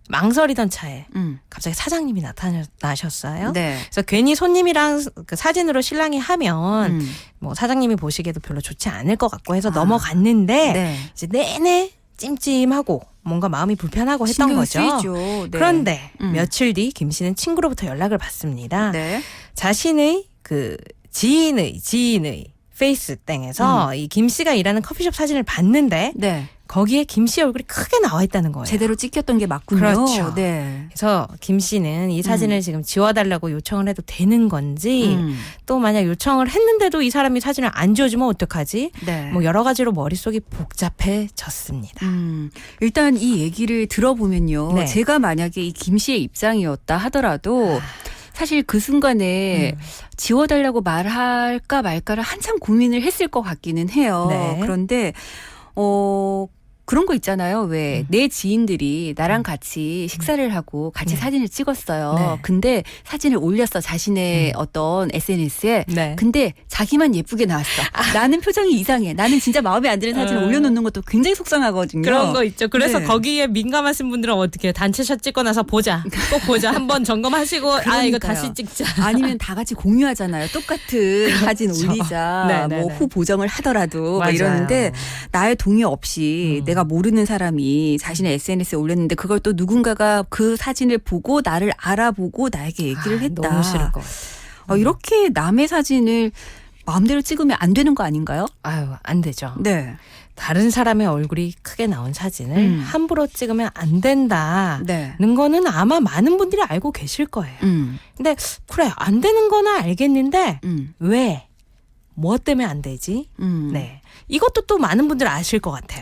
망설이던 차에 갑자기 사장님이 나타나셨어요. 그래서 괜히 손님이랑 그 사진으로 실랑이 하면 뭐 사장님이 보시기에도 별로 좋지 않을 것 같고 해서 넘어갔는데 이제 내내 찜찜하고 뭔가 마음이 불편하고 했던 신경이 거죠. 쓰이죠. 네. 그런데 며칠 뒤 김 씨는 친구로부터 연락을 받습니다. 네. 자신의 그 지인의 페이스땡에서 이 김 씨가 일하는 커피숍 사진을 봤는데 네. 거기에 김 씨 얼굴이 크게 나와 있다는 거예요. 제대로 찍혔던 게 맞군요. 그렇죠. 네. 그래서 김 씨는 이 사진을 지금 지워달라고 요청을 해도 되는 건지 또 만약 요청을 했는데도 이 사람이 사진을 안 지워주면 어떡하지? 네. 뭐 여러 가지로 머릿속이 복잡해졌습니다. 일단 이 얘기를 들어보면요. 네. 제가 만약에 이 김 씨의 입장이었다 하더라도 사실 그 순간에 지워달라고 말할까 말까를 한참 고민을 했을 것 같기는 해요. 네. 그런데 그런 거 있잖아요. 왜 내 지인들이 나랑 같이 식사를 하고 같이 사진을 찍었어요. 네. 근데 사진을 올렸어. 자신의 어떤 SNS에. 네. 근데 자기만 예쁘게 나왔어. 나는 표정이 이상해. 나는 진짜 마음에 안 드는 사진을 올려놓는 것도 굉장히 속상하거든요. 그런 거 있죠. 그래서 네. 거기에 민감하신 분들은 어떻게 해요? 단체샷 찍고 나서 보자. 꼭 보자. 한번 점검하시고 이거 그러니까요. 다시 찍자. 아니면 다 같이 공유하잖아요. 똑같은 사진 그렇죠. 올리자. 네네네. 뭐 후 보정을 하더라도 뭐 맞아요. 이러는데 나의 동의 없이 내가 모르는 사람이 자신의 SNS에 올렸는데 그걸 또 누군가가 그 사진을 보고 나를 알아보고 나에게 얘기를 했다. 너무 싫을 것 같아요. 이렇게 남의 사진을 마음대로 찍으면 안 되는 거 아닌가요? 아유, 안 되죠. 네. 다른 사람의 얼굴이 크게 나온 사진을 함부로 찍으면 안 된다는 네. 거는 아마 많은 분들이 알고 계실 거예요. 근데 그래 안 되는 거는 알겠는데 왜? 뭐 때문에 안 되지? 네. 이것도 또 많은 분들 아실 것 같아요.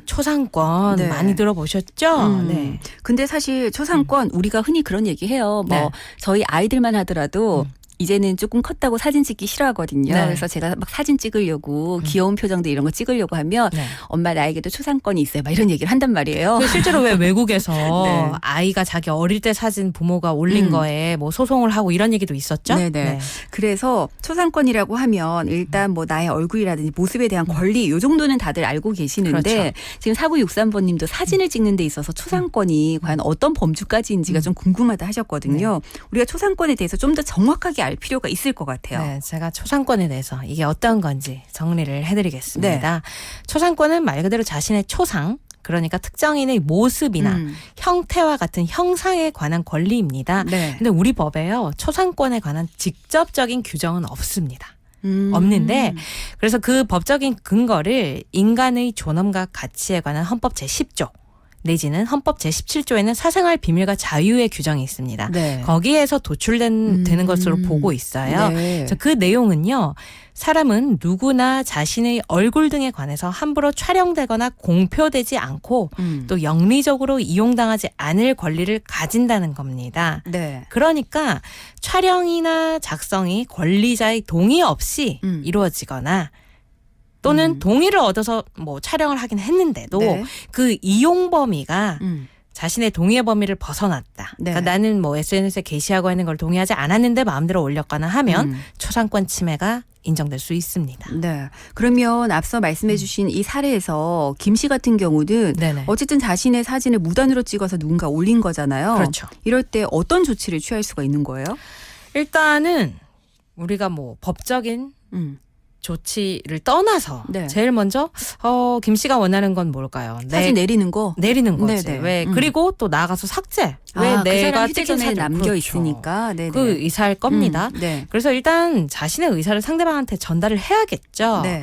초상권 네. 많이 들어보셨죠? 네. 근데 사실 초상권 우리가 흔히 그런 얘기해요. 뭐 네. 저희 아이들만 하더라도 이제는 조금 컸다고 사진 찍기 싫어하거든요. 네. 그래서 제가 막 사진 찍으려고 귀여운 표정들 이런 거 찍으려고 하면 네. 엄마 나에게도 초상권이 있어요. 막 이런 얘기를 한단 말이에요. 근데 실제로 왜 외국에서 네. 아이가 자기 어릴 때 사진 부모가 올린 거에 뭐 소송을 하고 이런 얘기도 있었죠? 네네. 네. 그래서 초상권이라고 하면 일단 뭐 나의 얼굴이라든지 모습에 대한 권리 요 정도는 다들 알고 계시는데 그렇죠. 지금 4963번님도 사진을 찍는 데 있어서 초상권이 과연 어떤 범주까지인지가 좀 궁금하다 하셨거든요. 우리가 초상권에 대해서 좀 더 정확하게 알 필요가 있을 것 같아요. 네, 제가 초상권에 대해서 이게 어떤 건지 정리를 해드리겠습니다. 초상권은 말 그대로 자신의 초상, 그러니까 특정인의 모습이나 형태와 같은 형상에 관한 권리입니다. 네. 근데 우리 법에요, 초상권에 관한 직접적인 규정은 없습니다. 없는데 그래서 그 법적인 근거를 인간의 존엄과 가치에 관한 헌법 제10조 내지는 헌법 제17조에는 사생활 비밀과 자유의 규정이 있습니다. 네. 거기에서 도출되는 것으로 보고 있어요. 네. 그래서 그 내용은요. 사람은 누구나 자신의 얼굴 등에 관해서 함부로 촬영되거나 공표되지 않고 또 영리적으로 이용당하지 않을 권리를 가진다는 겁니다. 네. 그러니까 촬영이나 작성이 권리자의 동의 없이 이루어지거나 또는 동의를 얻어서 뭐 촬영을 하긴 했는데도 네. 그 이용 범위가 자신의 동의의 범위를 벗어났다. 네. 그러니까 나는 뭐 SNS에 게시하고 있는 걸 동의하지 않았는데 마음대로 올렸거나 하면 초상권 침해가 인정될 수 있습니다. 네. 그러면 앞서 말씀해 주신 이 사례에서 김 씨 같은 경우는 네네. 어쨌든 자신의 사진을 무단으로 찍어서 누군가 올린 거잖아요. 그렇죠. 이럴 때 어떤 조치를 취할 수가 있는 거예요? 일단은 우리가 뭐 법적인 조치를 떠나서 네. 제일 먼저 김 씨가 원하는 건 뭘까요? 사진 내리는 거? 내리는 거지. 네네. 왜 그리고 또 나가서 삭제. 왜 그 내가 사람 찍은 휴대전화에 사진 남겨 그렇죠. 있으니까. 네네. 그 의사일 겁니다. 네. 그래서 일단 자신의 의사를 상대방한테 전달을 해야겠죠. 네.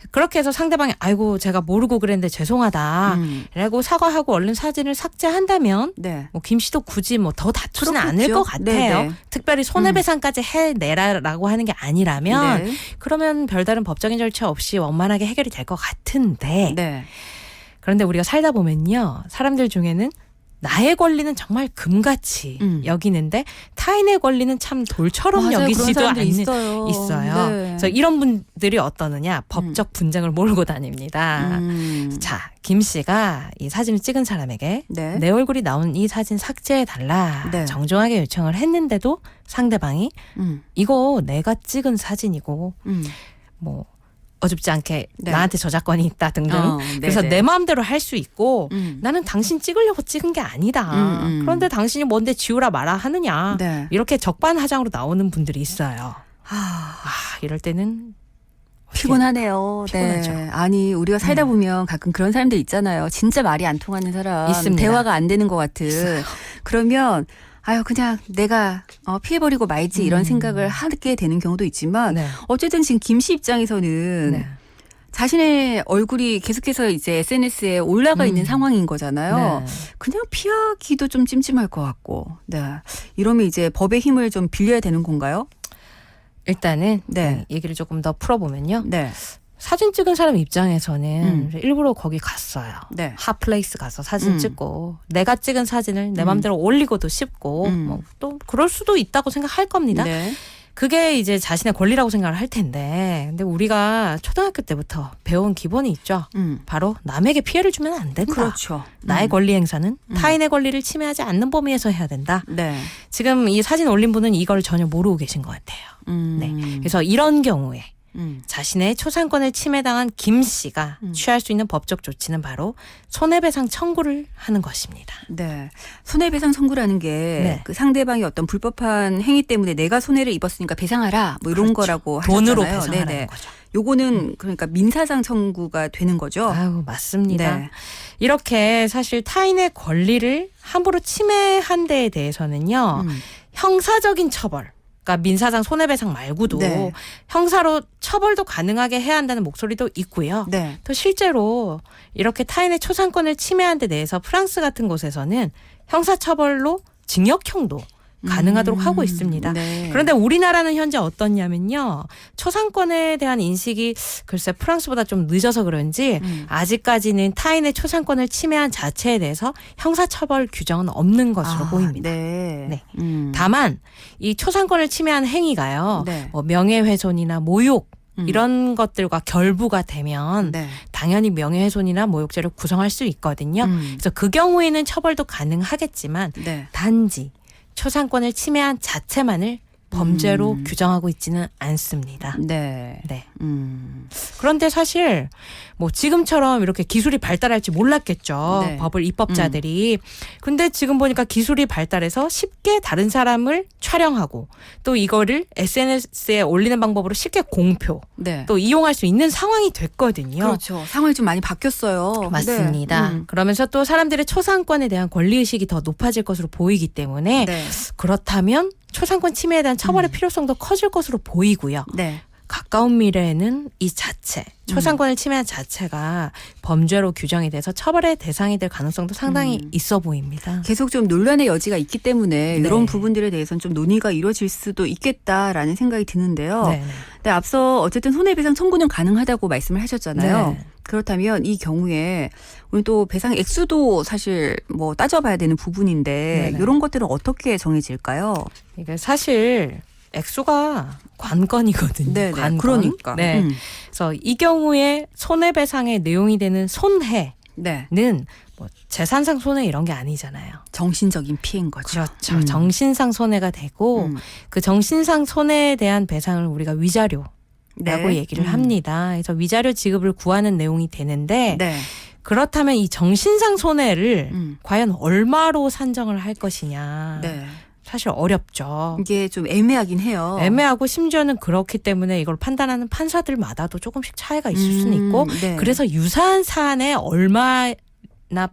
그렇게 해서 상대방이 아이고 제가 모르고 그랬는데 죄송하다 라고 사과하고 얼른 사진을 삭제한다면 네. 뭐 김 씨도 굳이 뭐 더 다투지는 그렇겠죠. 않을 것 같아요. 네네. 특별히 손해배상까지 해내라라고 하는 게 아니라면 네. 그러면 별다른 법적인 절차 없이 원만하게 해결이 될 것 같은데 네. 그런데 우리가 살다 보면요. 사람들 중에는 나의 권리는 정말 금같이 여기는데 타인의 권리는 참 돌처럼 맞아요. 그런 여기지도 사람들 않는 있어요. 네. 그래서 이런 분들이 어떠느냐? 법적 분쟁을 몰고 다닙니다. 자, 김 씨가 이 사진을 찍은 사람에게 네. 내 얼굴이 나온 이 사진 삭제해달라 네. 정중하게 요청을 했는데도 상대방이 이거 내가 찍은 사진이고 뭐 어줍지 않게 네. 나한테 저작권이 있다 등등. 그래서 네네. 내 마음대로 할 수 있고 나는 당신 찍으려고 찍은 게 아니다. 그런데 당신이 뭔데 지우라 마라 하느냐. 네. 이렇게 적반하장으로 나오는 분들이 있어요. 이럴 때는 피곤하네요. 피곤하죠. 네. 아니 우리가 살다 보면 가끔 그런 사람들 있잖아요. 진짜 말이 안 통하는 사람, 있습니다. 대화가 안 되는 것 같은. 그러면 아유 그냥 내가 피해버리고 말지 이런 생각을 하게 되는 경우도 있지만 네. 어쨌든 지금 김 씨 입장에서는 네. 자신의 얼굴이 계속해서 이제 SNS에 올라가 있는 상황인 거잖아요. 네. 그냥 피하기도 좀 찜찜할 것 같고. 네. 이러면 이제 법의 힘을 좀 빌려야 되는 건가요? 일단은 네. 얘기를 조금 더 풀어보면요. 네. 사진 찍은 사람 입장에서는 일부러 거기 갔어요. 네. 핫플레이스 가서 사진 찍고 내가 찍은 사진을 내 맘대로 올리고도 싶고 뭐 또 그럴 수도 있다고 생각할 겁니다. 네. 그게 이제 자신의 권리라고 생각을 할 텐데 근데 우리가 초등학교 때부터 배운 기본이 있죠. 바로 남에게 피해를 주면 안 된다. 그렇죠. 나의 권리 행사는 타인의 권리를 침해하지 않는 범위에서 해야 된다. 네. 지금 이 사진 올린 분은 이걸 전혀 모르고 계신 것 같아요. 네. 그래서 이런 경우에 자신의 초상권을 침해당한 김 씨가 취할 수 있는 법적 조치는 바로 손해배상 청구를 하는 것입니다. 네. 손해배상 청구라는 게 네. 그 상대방이 어떤 불법한 행위 때문에 내가 손해를 입었으니까 배상하라 뭐 이런 거라고 돈으로 하셨잖아요. 배상하라는 네네. 거죠. 요거는 그러니까 민사상 청구가 되는 거죠. 아유, 맞습니다. 네. 이렇게 사실 타인의 권리를 함부로 침해한 데에 대해서는요. 형사적인 처벌 그러니까 민사상 손해배상 말고도 네. 형사로 처벌도 가능하게 해야 한다는 목소리도 있고요. 네. 또 실제로 이렇게 타인의 초상권을 침해한 데 대해서 프랑스 같은 곳에서는 형사처벌로 징역형도 가능하도록 하고 있습니다. 네. 그런데 우리나라는 현재 어떻냐면요. 초상권에 대한 인식이 글쎄 프랑스보다 좀 늦어서 그런지 아직까지는 타인의 초상권을 침해한 자체에 대해서 형사처벌 규정은 없는 것으로 보입니다. 네. 네. 다만 이 초상권을 침해한 행위가요. 네. 뭐 명예훼손이나 모욕 이런 것들과 결부가 되면 네. 당연히 명예훼손이나 모욕죄를 구성할 수 있거든요. 그래서 그 경우에는 처벌도 가능하겠지만 네. 단지 초상권을 침해한 자체만을 범죄로 규정하고 있지는 않습니다. 네. 네. 그런데 사실 뭐 지금처럼 이렇게 기술이 발달할지 몰랐겠죠. 네. 법을 입법자들이. 근데 지금 보니까 기술이 발달해서 쉽게 다른 사람을 촬영하고 또 이거를 SNS에 올리는 방법으로 쉽게 공표 네. 또 이용할 수 있는 상황이 됐거든요. 그렇죠. 상황이 좀 많이 바뀌었어요. 맞습니다. 네. 그러면서 또 사람들의 초상권에 대한 권리의식이 더 높아질 것으로 보이기 때문에 네. 그렇다면 초상권 침해에 대한 처벌의 필요성도 커질 것으로 보이고요. 네. 가까운 미래에는 이 자체, 초상권을 침해한 자체가 범죄로 규정이 돼서 처벌의 대상이 될 가능성도 상당히 있어 보입니다. 계속 좀 논란의 여지가 있기 때문에 네. 이런 부분들에 대해서는 좀 논의가 이루어질 수도 있겠다라는 생각이 드는데요. 네. 근데 앞서 어쨌든 손해배상 청구는 가능하다고 말씀을 하셨잖아요. 네. 그렇다면 이 경우에 우리 또 배상 액수도 사실 뭐 따져봐야 되는 부분인데 네네. 이런 것들은 어떻게 정해질까요? 이게 사실 액수가 관건이거든요. 네네. 관건. 그러니까. 네. 그래서 이 경우에 손해배상의 내용이 되는 손해는 네. 뭐 재산상 손해 이런 게 아니잖아요. 정신적인 피해인 거죠. 그렇죠. 정신상 손해가 되고 그 정신상 손해에 대한 배상을 우리가 위자료라고 네. 얘기를 합니다. 그래서 위자료 지급을 구하는 내용이 되는데 네. 그렇다면 이 정신상 손해를 과연 얼마로 산정을 할 것이냐. 네. 사실 어렵죠. 이게 좀 애매하긴 해요. 애매하고 심지어는 그렇기 때문에 이걸 판단하는 판사들마다도 조금씩 차이가 있을 수는 있고 네. 그래서 유사한 사안에 얼마나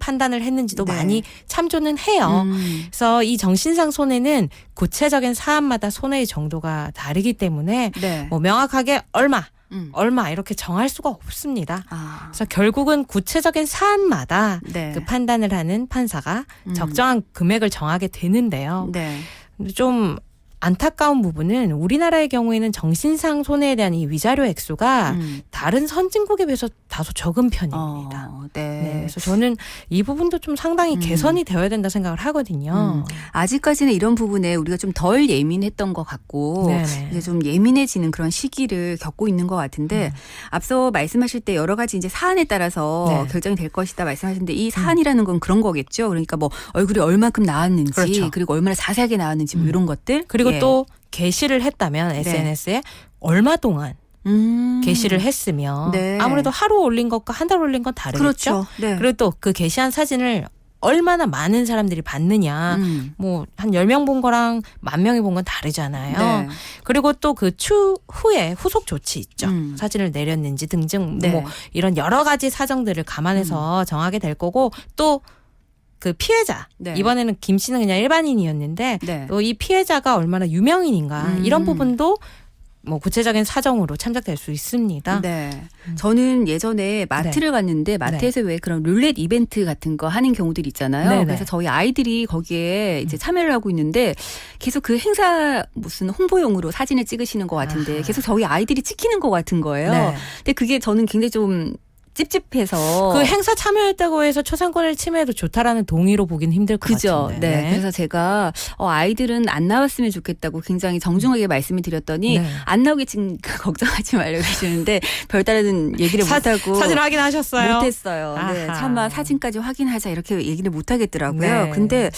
판단을 했는지도 네. 많이 참조는 해요. 그래서 이 정신상 손해는 구체적인 사안마다 손해의 정도가 다르기 때문에 네. 뭐 명확하게 얼마 이렇게 정할 수가 없습니다. 그래서 결국은 구체적인 사안마다 네. 그 판단을 하는 판사가 적정한 금액을 정하게 되는데요. 네. 근데 좀 안타까운 부분은 우리나라의 경우에는 정신상 손해에 대한 이 위자료 액수가 다른 선진국에 비해서 다소 적은 편입니다. 네. 네, 그래서 저는 이 부분도 좀 상당히 개선이 되어야 된다 생각을 하거든요. 아직까지는 이런 부분에 우리가 좀 덜 예민했던 것 같고 네네. 이제 좀 예민해지는 그런 시기를 겪고 있는 것 같은데 앞서 말씀하실 때 여러 가지 이제 사안에 따라서 네. 결정이 될 것이다 말씀하셨는데 이 사안이라는 건 그런 거겠죠. 그러니까 뭐 얼굴이 얼만큼 나왔는지 그렇죠. 그리고 얼마나 자세하게 나왔는지 뭐 이런 것들 그리고 예. 또 게시를 했다면 SNS에 얼마 동안 게시를 했으면 네. 아무래도 하루 올린 것과 한 달 올린 건 다르겠죠. 그렇죠. 네. 그리고 또 그 게시한 사진을 얼마나 많은 사람들이 봤느냐. 뭐 한 10명 본 거랑 10,000명이 본 건 다르잖아요. 네. 그리고 또 그 추후에 후속 조치 있죠. 사진을 내렸는지 등등 네. 뭐 이런 여러 가지 사정들을 감안해서 정하게 될 거고 또 그 피해자 네. 이번에는 김 씨는 그냥 일반인이었는데 네. 또 이 피해자가 얼마나 유명인인가 이런 부분도 뭐 구체적인 사정으로 참작될 수 있습니다. 네. 저는 예전에 마트를 갔는데 마트에서 왜 그런 룰렛 이벤트 같은 거 하는 경우들이 있잖아요. 네네. 그래서 저희 아이들이 거기에 이제 참여를 하고 있는데 계속 그 행사 무슨 홍보용으로 사진을 찍으시는 것 같은데 계속 저희 아이들이 찍히는 것 같은 거예요. 네. 근데 그게 저는 굉장히 좀 찝찝해서 그 행사 참여했다고 해서 초상권을 침해해도 좋다라는 동의로 보긴 힘들 것 그죠. 같은데. 네. 그래서 제가 아이들은 안 나왔으면 좋겠다고 굉장히 정중하게 말씀을 드렸더니 네. 안 나오게 지금 걱정하지 말라고 그러시는데 별다른 얘기를 못하고 사진 확인하셨어요? 못했어요. 네. 아하. 차마 사진까지 확인하자 이렇게 얘기를 못 하겠더라고요. 네. 근데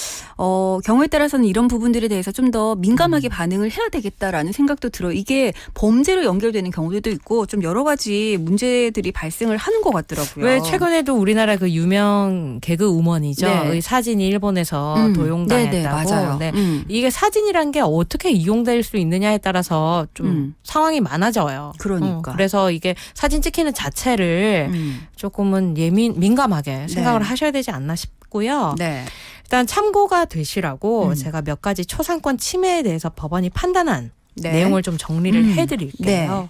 경우에 따라서는 이런 부분들에 대해서 좀 더 민감하게 반응을 해야 되겠다라는 생각도 들어요. 이게 범죄로 연결되는 경우도 있고 좀 여러 가지 문제들이 발생을 하는 것 같더라고요. 왜 최근에도 우리나라 그 유명 개그 우먼이죠. 네. 의 사진이 일본에서 네네, 도용당했다고. 맞아요. 네. 이게 사진이란 게 어떻게 이용될 수 있느냐에 따라서 좀 상황이 많아져요. 그러니까. 그래서 이게 사진 찍히는 자체를 조금은 민감하게 생각을 하셔야 되지 않나 싶고요. 네. 일단 참고가 되시라고 제가 몇 가지 초상권 침해에 대해서 법원이 판단한 네. 내용을 좀 정리를 해드릴게요. 네.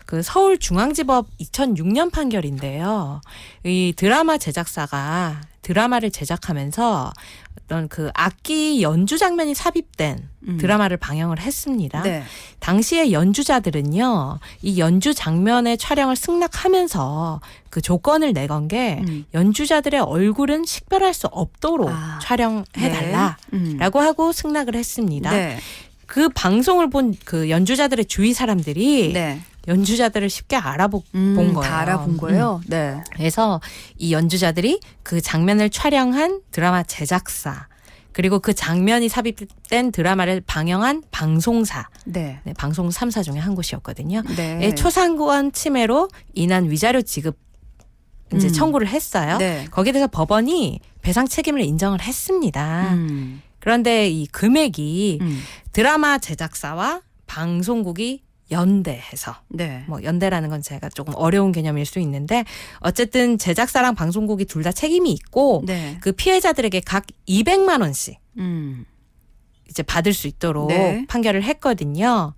그 서울중앙지법 2006년 판결인데요. 이 드라마 제작사가 드라마를 제작하면서 어떤 그 악기 연주 장면이 삽입된 드라마를 방영을 했습니다. 네. 당시의 연주자들은요, 이 연주 장면의 촬영을 승낙하면서 그 조건을 내건 게 연주자들의 얼굴은 식별할 수 없도록 촬영해달라라고 하고 승낙을 했습니다. 네. 그 방송을 본 그 연주자들의 주위 사람들이 네. 연주자들을 쉽게 알아본 거예요. 다 알아본 거예요. 네. 그래서 이 연주자들이 그 장면을 촬영한 드라마 제작사 그리고 그 장면이 삽입된 드라마를 방영한 방송사, 네. 네, 방송 3사 중에 한 곳이었거든요. 네. 초상권 침해로 인한 위자료 지급 이제 청구를 했어요. 네. 거기에 대해서 법원이 배상 책임을 인정을 했습니다. 그런데 이 금액이 드라마 제작사와 방송국이 연대해서 네. 뭐 연대라는 건 제가 조금 어려운 개념일 수 있는데 어쨌든 제작사랑 방송국이 둘 다 책임이 있고 네. 그 피해자들에게 각 200만 원씩 음. 이제 받을 수 있도록 네. 판결을 했거든요.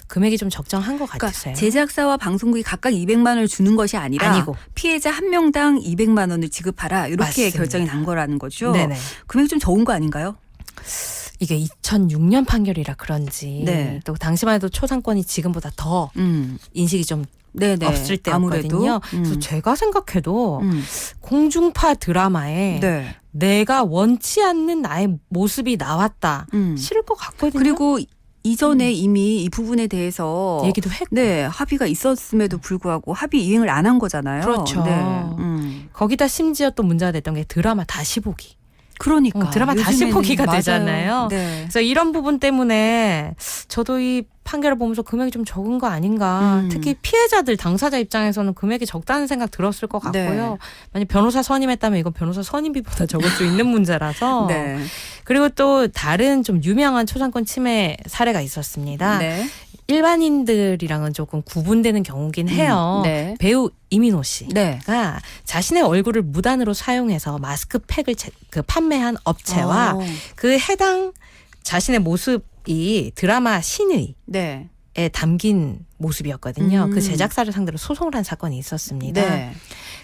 금액이 좀 적정한 것 그러니까 같으세요? 제작사와 방송국이 각각 200만 원을 주는 것이 아니라 아니고. 피해자 한 명당 200만 원을 지급하라 이렇게 맞습니다. 결정이 난 거라는 거죠. 네네. 금액이 좀 적은 거 아닌가요? 이게 2006년 판결이라 그런지 네. 또 당시만 해도 초상권이 지금보다 더 인식이 좀 네네. 없을 때였거든요. 아무래도. 그래서 제가 생각해도 공중파 드라마에 네. 내가 원치 않는 나의 모습이 나왔다. 싫을 것 같거든요. 그리고 이전에 이미 이 부분에 대해서 얘기도 했고. 네, 합의가 있었음에도 불구하고 합의 이행을 안 한 거잖아요. 그렇죠. 네. 거기다 심지어 또 문제가 됐던 게 드라마 다시 보기. 그러니까 드라마 다시 요즘에는 보기가 맞아요. 되잖아요. 네. 그래서 이런 부분 때문에 저도 이 판결을 보면서 금액이 좀 적은 거 아닌가. 특히 피해자들 당사자 입장에서는 금액이 적다는 생각 들었을 것 같고요. 네. 만약 변호사 선임했다면 이건 변호사 선임비보다 적을 수 있는 문제라서. 네. 그리고 또 다른 좀 유명한 초상권 침해 사례가 있었습니다. 네. 일반인들이랑은 조금 구분되는 경우긴 해요. 네. 배우 이민호 씨가 네. 자신의 얼굴을 무단으로 사용해서 마스크팩을 판매한 업체와 그 해당 자신의 모습이 드라마 신의에 네. 담긴 모습이었거든요. 그 제작사를 상대로 소송을 한 사건이 있었습니다. 네.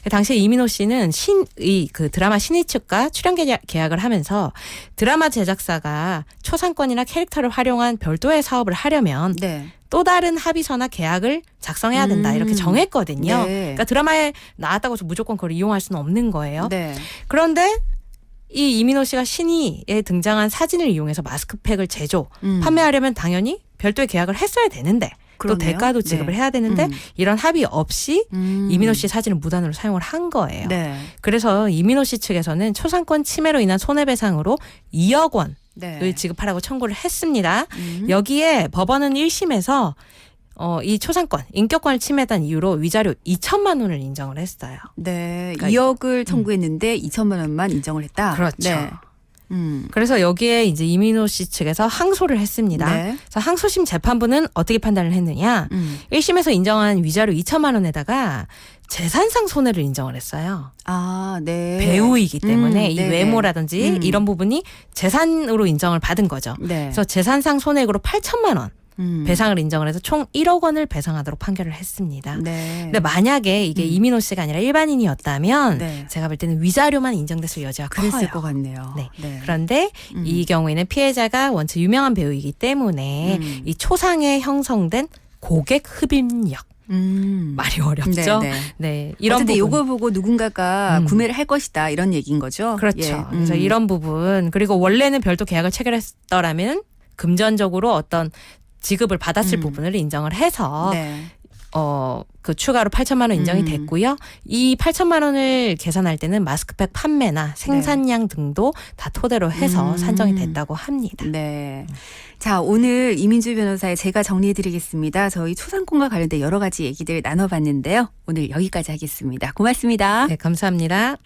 당시에 이민호 씨는 그 드라마 신의 측과 출연 계약을 하면서 드라마 제작사가 초상권이나 캐릭터를 활용한 별도의 사업을 하려면 네. 또 다른 합의서나 계약을 작성해야 된다 이렇게 정했거든요. 네. 그러니까 드라마에 나왔다고 해서 무조건 그걸 이용할 수는 없는 거예요. 네. 그런데 이 이민호 씨가 신의에 등장한 사진을 이용해서 마스크팩을 판매하려면 당연히 별도의 계약을 했어야 되는데 또 그러네요. 대가도 지급을 네. 해야 되는데 이런 합의 없이 이민호 씨 사진을 무단으로 사용을 한 거예요. 네. 그래서 이민호 씨 측에서는 초상권 침해로 인한 손해배상으로 2억 원을 네. 지급하라고 청구를 했습니다. 여기에 법원은 1심에서 이 초상권, 인격권을 침해한 이유로 위자료 2천만 원을 인정을 했어요. 네, 그러니까 2억을 청구했는데 2천만 원만 인정을 했다. 그렇죠. 네. 그래서 여기에 이제 이민호 씨 측에서 항소를 했습니다. 네. 그래서 항소심 재판부는 어떻게 판단을 했느냐? 1심에서 인정한 위자료 2천만 원에다가 재산상 손해를 인정을 했어요. 아, 네. 배우이기 때문에 이 네네. 외모라든지 이런 부분이 재산으로 인정을 받은 거죠. 네. 그래서 재산상 손해액으로 8천만 원 배상을 인정을 해서 총 1억 원을 배상하도록 판결을 했습니다. 네. 근데 만약에 이게 이민호 씨가 아니라 일반인이었다면 네. 제가 볼 때는 위자료만 인정됐을 여지가 그랬을 커요. 것 같네요. 네. 네. 그런데 이 경우에는 피해자가 원체 유명한 배우이기 때문에 이 초상에 형성된 고객 흡입력 말이 어렵죠. 네, 네. 네, 이런 어쨌든 부분. 이거 보고 누군가가 구매를 할 것이다 이런 얘기인 거죠. 그렇죠. 예. 그래서 이런 부분 그리고 원래는 별도 계약을 체결했더라면 금전적으로 어떤 지급을 받았을 부분을 인정을 해서 네. 그 추가로 8천만 원 인정이 됐고요. 이 8천만 원을 계산할 때는 마스크팩 판매나 생산량 등도 다 토대로 해서 산정이 됐다고 합니다. 네. 자, 오늘 이민주 변호사의 제가 정리해드리겠습니다. 저희 초상권과 관련된 여러 가지 얘기들 나눠봤는데요. 오늘 여기까지 하겠습니다. 고맙습니다. 네, 감사합니다.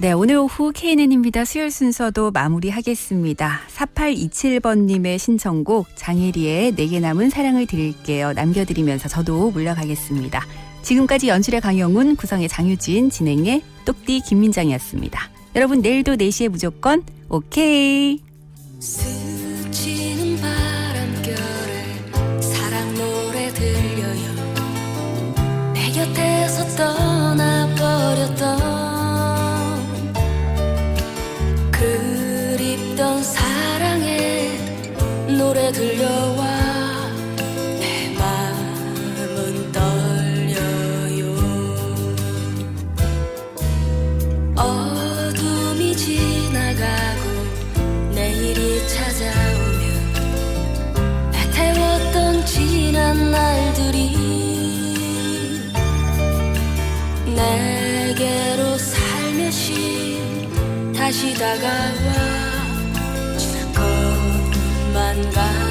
네, 오늘 오후 KNN입니다. 수요일 순서도 마무리하겠습니다. 4827번님의 신청곡 장혜리의 내게 남은 사랑을 드릴게요. 남겨드리면서 저도 물러가겠습니다. 지금까지 연출의 강영훈, 구성의 장유진, 진행의 똑띠 김민정이었습니다. 여러분 내일도 4시에 무조건 오케이. 스치는 바람결에 사랑 노래 들려요. 내 곁에서 떠나버렸던 그립던 사랑의 노래 들려와 내 마음은 떨려요. 어둠이 지나가고 내일이 찾아오면 애태웠던 지난 날들이 내게로 살며시 다시 다가와 줄 것만 같아.